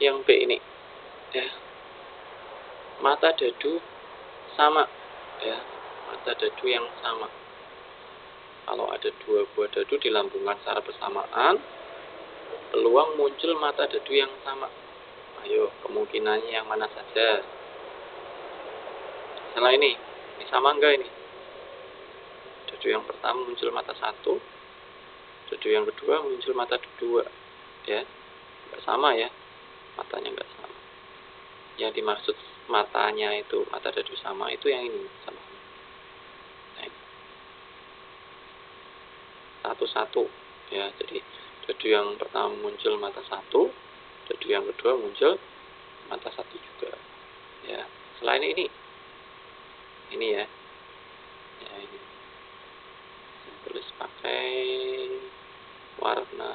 yang B ini. Ya, mata dadu sama ya, mata dadu yang sama. Kalau ada 2 buah dadu dilambungkan secara bersamaan, peluang muncul mata dadu yang sama. Ayo, kemungkinannya yang mana saja? Misalnya ini sama enggak ini? Dadu yang pertama muncul mata 1, dadu yang kedua muncul mata 2 ya. Enggak sama ya, matanya enggak sama. Yang dimaksud matanya itu, mata dadu sama itu yang ini sama. Satu-satu ya, jadi dadu yang pertama muncul mata 1, dadu yang kedua muncul mata 1 juga ya. Selain ini ya, ya ini saya tulis pakai warna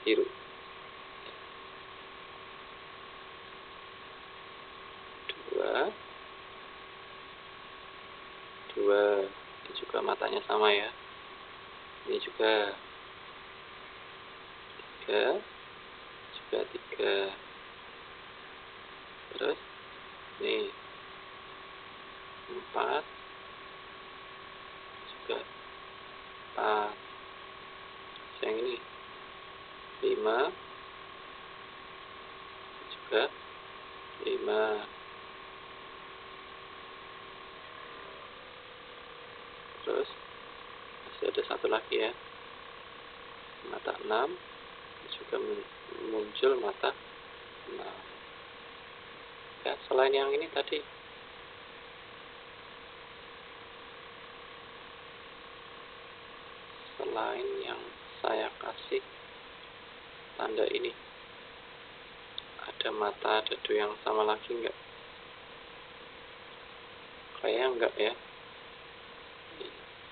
biru. Dua ini juga matanya sama ya. Ini juga 3, juga 3. Terus ini 4, juga 4. Yang ini 5, juga 5. Terus masih ada satu lagi ya, mata 6 juga muncul mata 6 ya. Selain yang ini tadi, selain yang saya kasih tanda ini, ada mata dadu yang sama lagi enggak? Kayaknya enggak ya,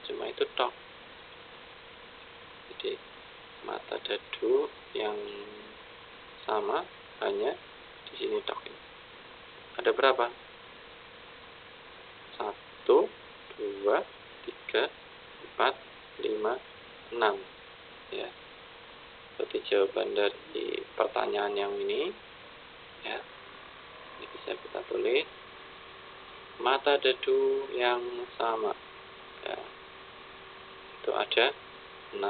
cuma itu toh. Jadi mata dadu yang sama hanya di sini tok. Ada berapa? 1, 2, 3, 4, 5, 6 ya. Seperti jawaban dari pertanyaan yang ini ya. Ini bisa kita tulis mata dadu yang sama ya. Itu ada 6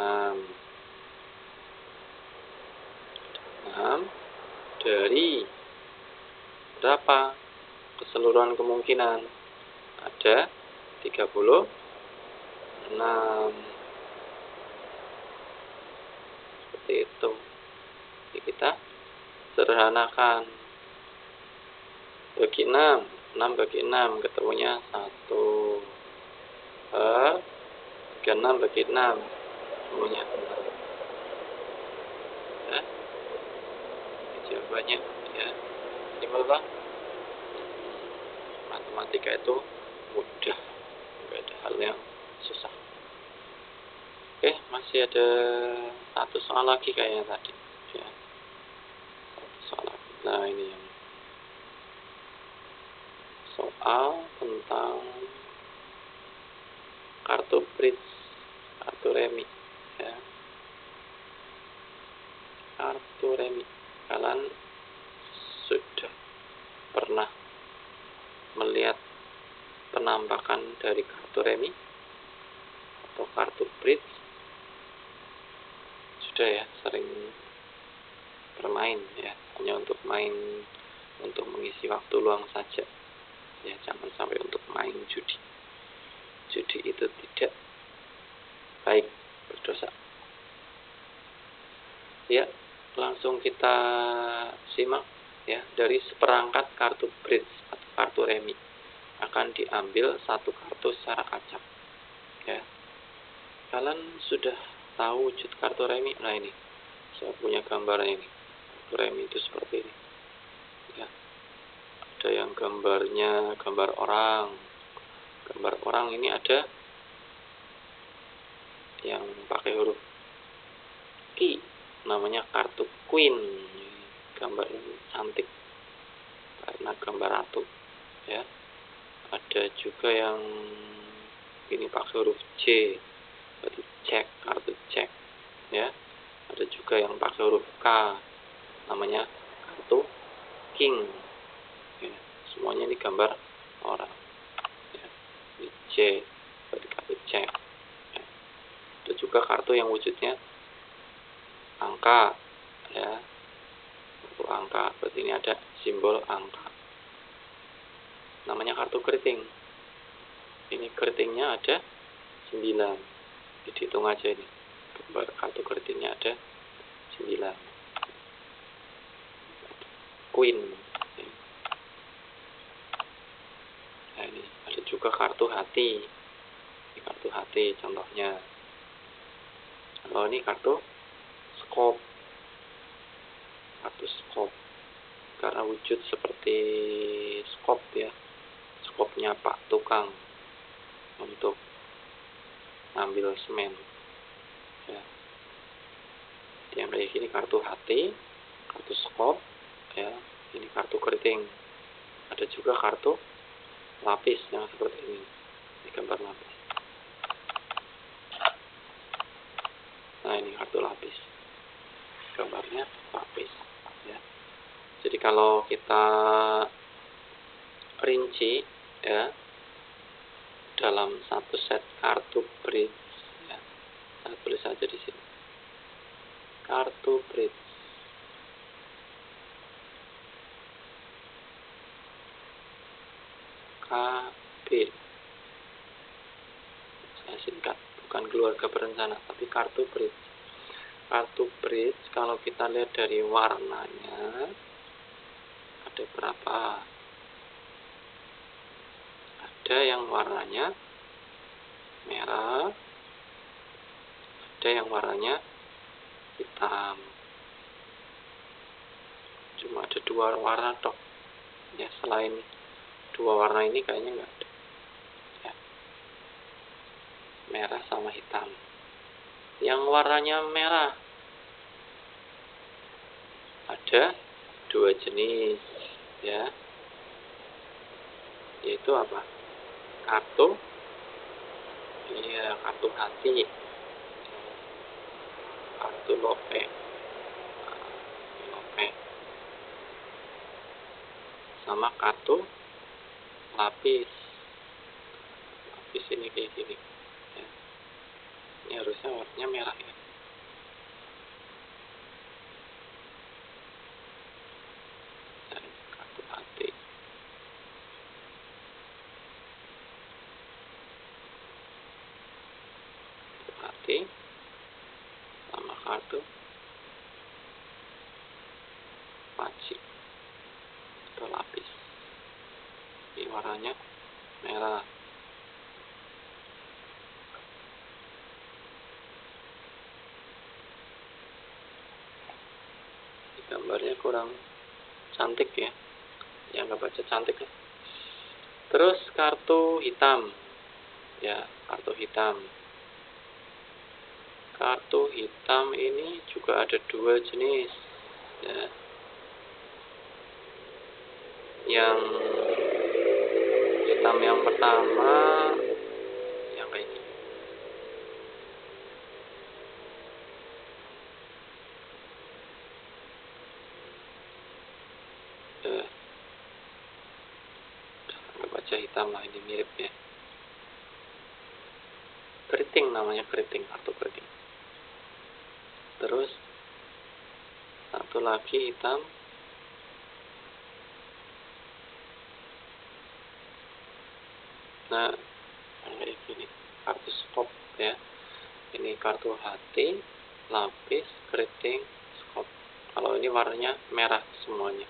dari berapa? Keseluruhan kemungkinan ada 36. Seperti itu. Jadi kita sederhanakan. Bagi 6 bagi 6 ketemunya 1. 36 bagi 6 ketemunya 6. Ya. Ini jawabannya ya. Simpel Bang. Matematika itu mudah, nggak ada hal yang susah. Oke, masih ada satu soal lagi kayaknya tadi ya. Satu soal lagi. Nah, ini yang soal tentang kartu bridge, kartu remi ya. Kartu remi, kalian sudah pernah melihat penampakan dari kartu remi atau kartu bridge? Sudah ya, sering bermain ya, hanya untuk main, untuk mengisi waktu luang saja ya, jangan sampai untuk main judi. Judi itu tidak baik, berdosa ya. Langsung kita simak ya. Dari seperangkat kartu bridge atau kartu remi akan diambil satu kartu secara acak ya. Kalian sudah tahu wujud kartu remi? Nah, ini saya punya gambarnya ini. Kartu remi itu seperti ini ya. Ada yang gambarnya gambar orang. Gambar orang ini ada yang pakai huruf Q, namanya kartu Queen. Gambar ini cantik karena gambar ratu ya. Ada juga yang ini pakai huruf J, berarti cek, kartu cek ya. Ada juga yang pakai huruf K, namanya kartu king ya. Semuanya ini gambar orang ya. Ini J, berarti kartu cek ya. Ada juga kartu yang wujudnya angka ya, kartu angka, berarti ini ada simbol angka, namanya kartu keriting. Ini keritingnya ada 9, dihitung aja ini. Gambar kartu keritingnya ada 9. Queen. Nah, ini ada juga kartu hati. Ini kartu hati contohnya. Kalau ini kartu skop. Kartu skop. Karena wujud seperti skop ya. Skopnya Pak Tukang untuk ngambil semen ya. Yang kayak gini kartu hati, kartu skop ya. Ini kartu keriting. Ada juga kartu lapis yang seperti ini. Ini gambar lapis. Nah, ini kartu lapis. Gambarnya lapis ya. Jadi kalau kita rinci ya, dalam satu set kartu bridge ya, saya tulis saja di sini. Kartu bridge KB, saya singkat, bukan keluarga berencana, tapi kartu bridge. Kartu bridge kalau kita lihat dari warnanya ada berapa? Ada yang warnanya merah, ada yang warnanya hitam. Cuma ada 2 warna tok ya, selain 2 warna ini kayaknya nggak ada ya. Merah sama hitam. Yang warnanya merah ada dua jenis, ya, yaitu apa? Kartu, iya, kartu hati, kartu lope, lope, sama kartu lapis. Lapis ini kayak gini, ya. Ini harusnya warnanya merah, ya. Dan kartu hati, sama kartu pacik atau lapis. Ini warnanya merah. Gambarnya kurang cantik, ya, nggak baca cantik, ya. Terus kartu hitam, ya, kartu hitam. Kartu hitam ini juga ada dua jenis, ya. Yang hitam yang pertama yang kayak gini. Nggak baca hitam lah, ini mirip, ya. Keriting namanya, keriting, kartu keriting. Terus satu lagi hitam, nah kayak gini, kartu skop, ya. Ini kartu hati, lapis, keriting, skop. Kalau ini warnanya merah semuanya,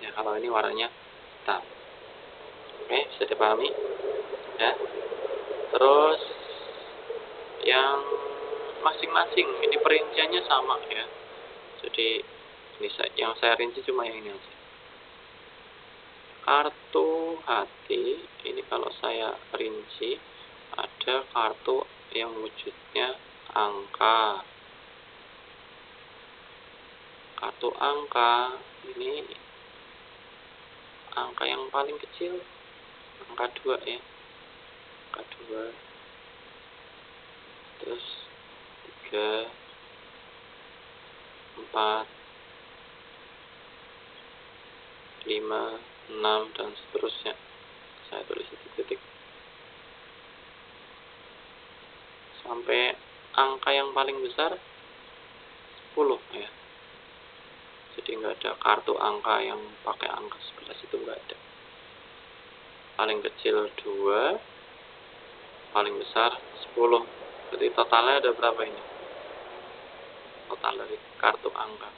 ya. Kalau ini warnanya hitam. Oke, bisa dipahami, ya. Terus yang masing-masing ini perinciannya sama, ya. Jadi ini yang saya rinci cuma yang ini aja. Kartu hati ini kalau saya rinci, ada kartu yang wujudnya angka. Kartu angka ini angka yang paling kecil, angka 2, ya. Angka 2. Terus 3, 4, 5, 6, dan seterusnya. Saya tulis titik-titik sampai angka yang paling besar 10, ya. Jadi nggak ada kartu angka yang pakai angka 11, itu nggak ada. Paling kecil 2, paling besar 10. Berarti totalnya ada berapa ini? Total dari kartu angka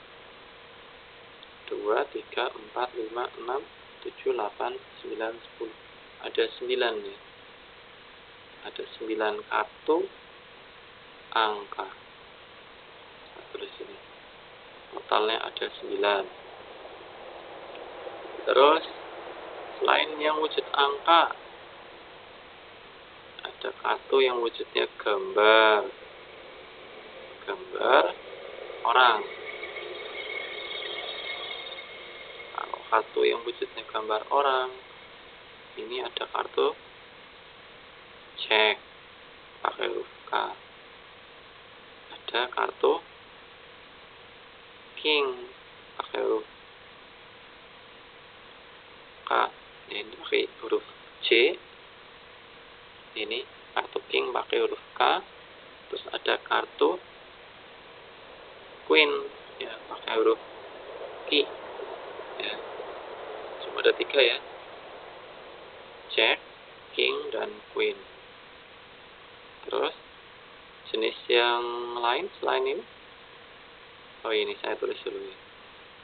2, 3, 4, 5, 6, 7, 8, 9, 10. Ada 9, ya. Ada 9 kartu angka. Saya tulis ini. Totalnya ada 9. Terus selain yang wujud angka, ada kartu yang wujudnya gambar orang. Kalau kartu yang wujudnya gambar orang, ini ada kartu cek pakai huruf K. Ada kartu king pakai huruf K. Ini pakai huruf C. Ini kartu king pakai huruf K. Terus ada kartu queen, ya, pakai huruf Q, ya. Cuma ada 3, ya. Jack, king, dan queen. Terus jenis yang lain selain ini, oh ini saya tulis dulu, ya.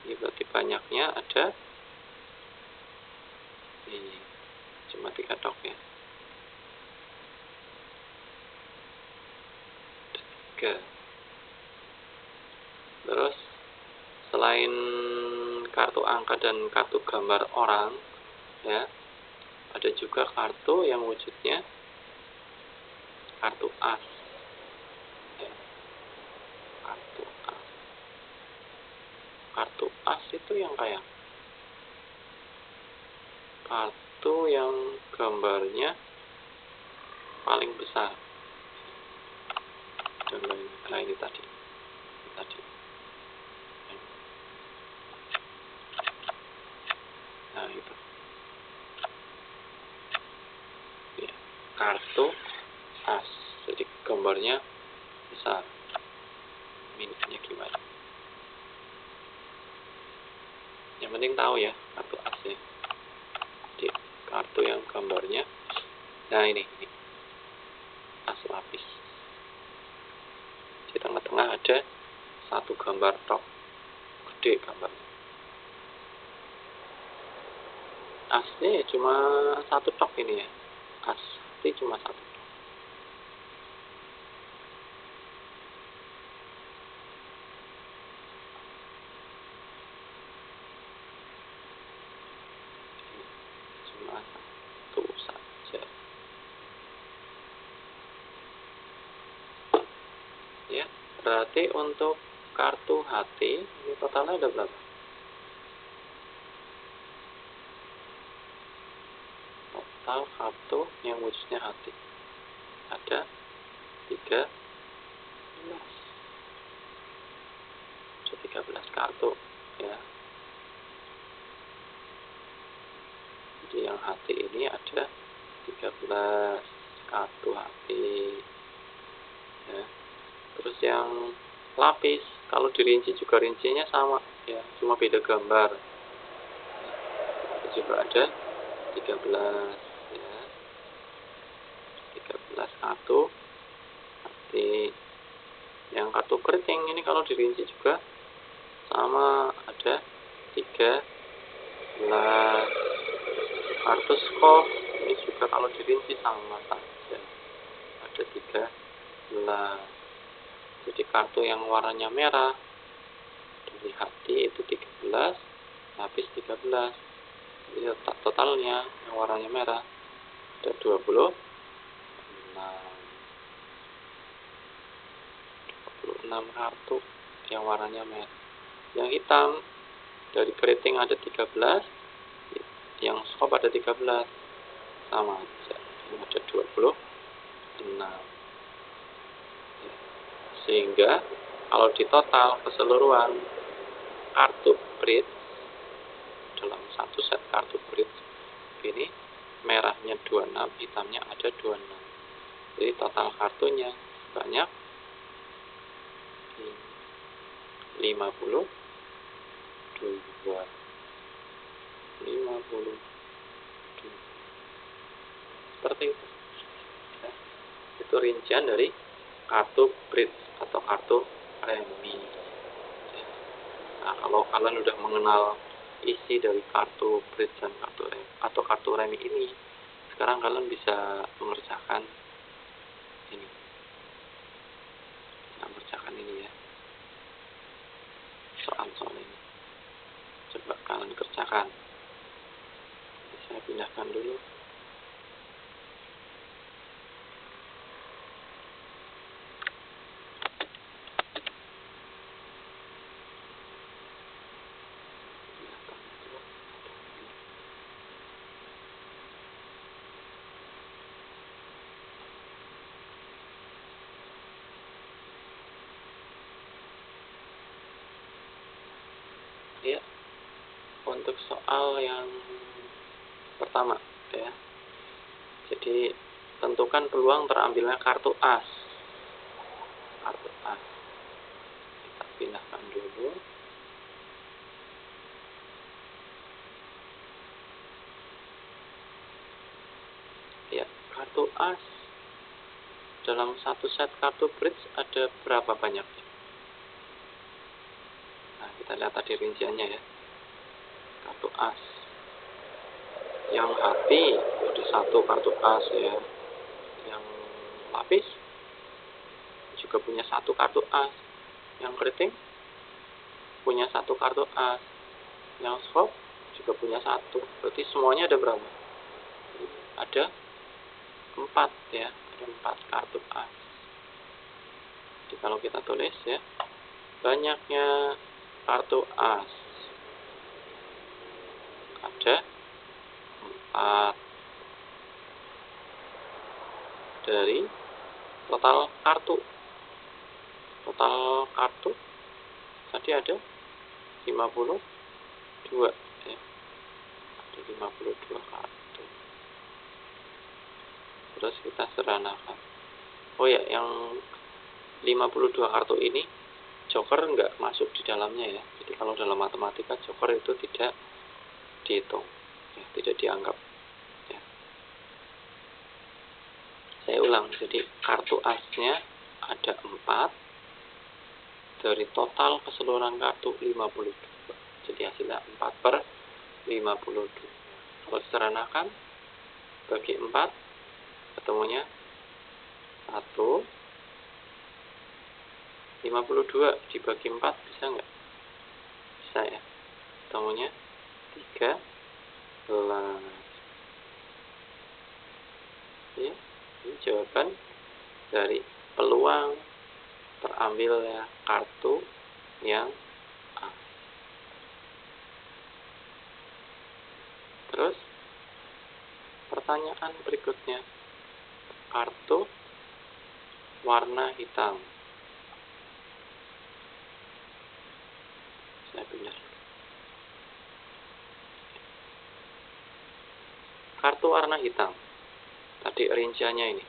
Ini berarti banyaknya ada ini cuma 3 tok, ya. 3. Terus selain kartu angka dan kartu gambar orang, ya, ada juga kartu yang wujudnya kartu as, ya. Kartu as, kartu as itu yang kayak kartu yang gambarnya paling besar. Contohnya, nah ini tadi. Nah itu. Ya, kartu as. Jadi gambarnya besar. Minusnya gimana? Yang penting tahu ya kartu as ya. Jadi kartu yang gambarnya, nah ini as lapis. Di tengah-tengah ada satu gambar tok, gede gambarnya. Asnya cuma satu tok ini ya. As cuma satu tok. Cuma satu saja. Ya, berarti untuk kartu HT ini totalnya ada berapa? Total kartu yang wujudnya HT ada 13. Ada 13 kartu ya. Jadi yang HT ini ada 13 kartu HT ya. Terus yang lapis, kalau dirinci juga rincinya sama ya, cuma beda gambar. Ini juga ada 13 ya. 13 kartu nanti yang kartu keriting ini kalau dirinci juga sama, ada 13 kartu skop ini juga kalau dirinci sama saja, ada 13. Jadi kartu yang warnanya merah dari hati itu 13, lapis 13. Jadi totalnya yang warnanya merah ada 26 kartu yang warnanya merah. Yang hitam dari keriting ada 13, yang skop ada 13, sama aja. Ini ada 26. Sehingga kalau di total keseluruhan kartu bridge dalam satu set kartu bridge ini merahnya 26, hitamnya ada 26. Jadi total kartunya banyak 52. Seperti itu ya. Itu rincian dari kartu bridge atau kartu remi. Nah, kalau kalian udah mengenal isi dari kartu bridge dan kartu remi atau kartu remi ini, sekarang kalian bisa mengerjakan ini. Mengerjakan ini ya. Soal-soal ini. Coba kalian kerjakan. Saya pindahkan dulu. Ya, untuk soal yang pertama ya. Jadi tentukan peluang terambilnya kartu as. Kartu as. Kita pindahkan dulu. Ya, kartu as dalam satu set kartu bridge ada berapa banyaknya? Nah, kita lihat tadi rinciannya ya. Kartu as. Yang hati ada satu kartu as ya. Yang lapis juga punya satu kartu as. Yang keriting punya satu kartu as. Yang skop juga punya satu. Berarti semuanya ada berapa? Ada 4 ya. Ada 4 kartu as. Jadi kalau kita tulis ya, banyaknya kartu as ada 4 dari total kartu. Total kartu tadi ada 52 ya. Ada 52 kartu. Terus kita sederhanakan. Oh ya, yang 52 kartu ini joker nggak masuk di dalamnya ya. Jadi kalau dalam matematika joker itu tidak dihitung ya, tidak dianggap ya. Saya ulang, jadi kartu asnya ada 4 dari total keseluruhan kartu 52. Jadi hasilnya 4/52. Kalau disederhanakan bagi 4 ketemunya 1. 52 dibagi 4 bisa nggak? Bisa ya. Ketemunya 13. Ya, ini jawaban dari peluang terambilnya kartu yang A. Terus pertanyaan berikutnya, kartu warna hitam. Saya pindah. Kartu warna hitam. Tadi rinciannya ini.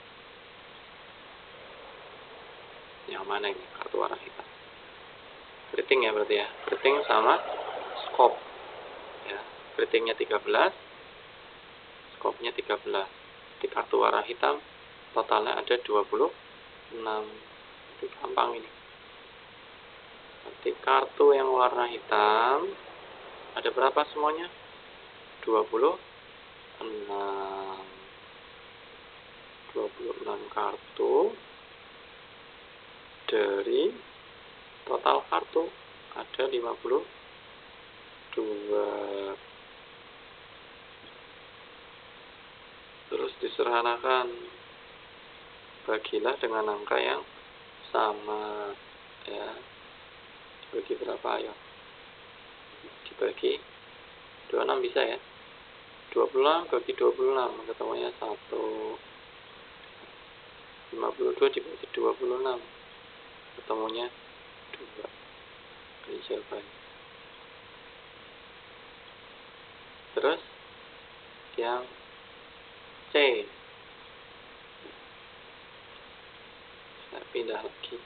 Yang mana ini kartu warna hitam? Keriting ya berarti ya. Keriting sama skop. Ya, keritingnya 13, skopnya 13. Di kartu warna hitam totalnya ada 26. Itu gampang ini. Berarti kartu yang warna hitam ada berapa semuanya? 26. 26 kartu dari total kartu ada 52. Terus disederhanakan, bagilah dengan angka yang sama ya. Dibagi berapa ya? Dibagi 26 bisa ya. 26 bagi 26 ketemunya 1. 52 dibagi 26 ketemunya 2. Ini jawabannya. Terus yang C, saya pindah lagi.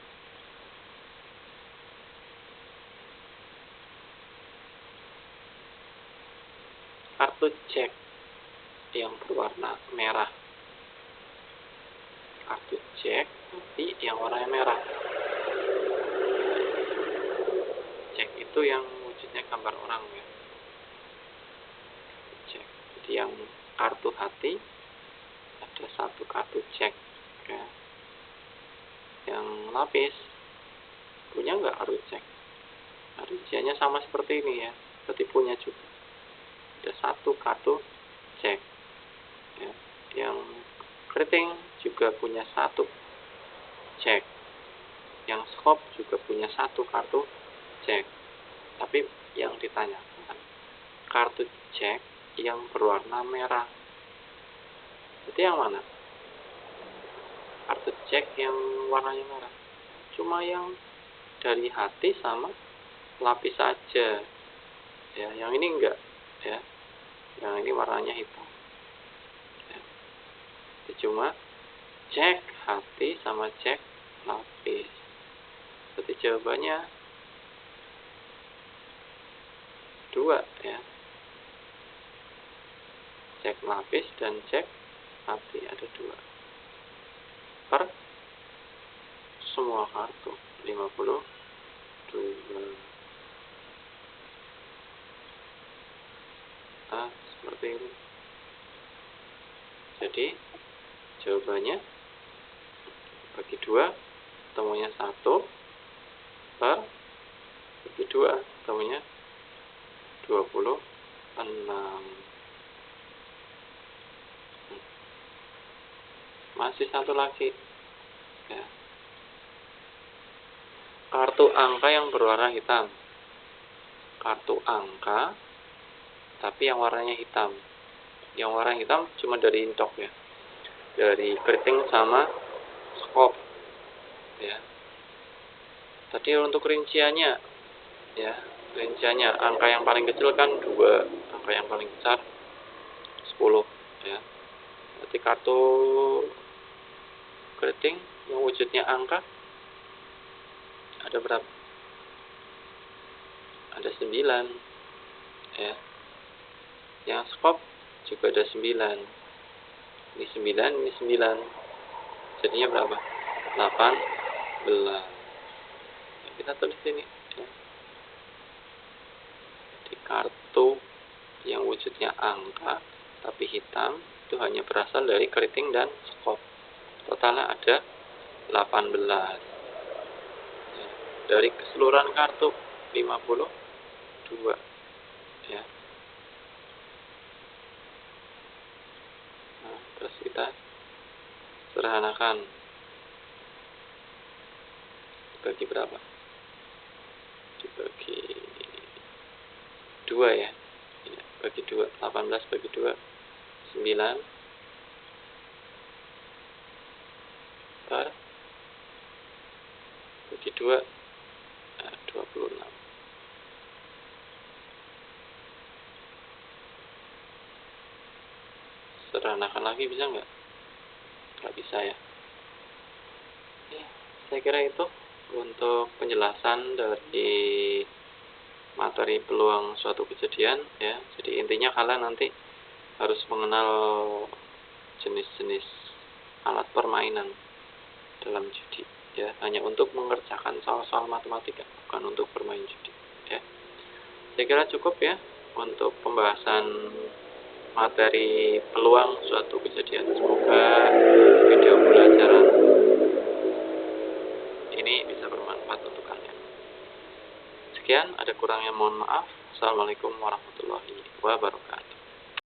Kartu cek yang berwarna merah. Kartu cek tapi yang warnanya merah. Cek itu yang wujudnya gambar orang ya. Cek. Jadi yang kartu hati ada 1 kartu cek ya. Yang lapis punya nggak kartu cek? Nah, rinciannya sama seperti ini ya. Berarti punya juga. Ada 1 kartu cek ya. Yang keriting juga punya 1 cek. Yang skop juga punya 1 kartu cek. Tapi yang ditanyakan kartu cek yang berwarna merah. Jadi yang mana? Kartu cek yang warnanya merah. Cuma yang dari hati sama lapis saja. Ya, yang ini enggak ya. Yang ini warnanya hitam. Ya. Cuma cek hati sama cek lapis. Jadi jawabannya 2 ya. Cek lapis dan cek hati ada 2 per semua kartu 52. Nah, seperti ini. Jadi jawabannya bagi 2 ketemunya 1 per bagi 2 ketemunya 26. Masih satu lagi ya. Kartu angka yang berwarna hitam. Kartu angka tapi yang warnanya hitam. Yang warna hitam cuma dari intok ya, dari keriting sama skop ya. Tadi untuk rinciannya ya, angka yang paling kecil kan 2, angka yang paling besar 10 ya. Berarti kartu keriting yang wujudnya angka ada berapa? Ada 9 ya. Yang skop juga ada 9. Ini 9, ini 9. Jadinya berapa? 18. Ya, kita tulis ini ya. Di kartu yang wujudnya angka tapi hitam itu hanya berasal dari keriting dan skop. Totalnya ada 18. Ya. Dari keseluruhan kartu 52 ya. Nah, terus kita sederhanakan, dibagi berapa? Dibagi 2 ya. Ya, bagi 2, 18 bagi 2 9 per bagi 2 26. Sederhanakan lagi bisa nggak? Nggak bisa ya. Ya, saya kira itu untuk penjelasan dari materi peluang suatu kejadian ya. Jadi intinya kalian nanti harus mengenal jenis-jenis alat permainan dalam judi ya, hanya untuk mengerjakan soal-soal matematika, bukan untuk bermain judi ya. Saya kira cukup ya untuk pembahasan materi peluang suatu kejadian. Semoga video pelajaran ini bisa bermanfaat untuk kalian. Sekian, ada kurangnya mohon maaf. Assalamualaikum warahmatullahi wabarakatuh.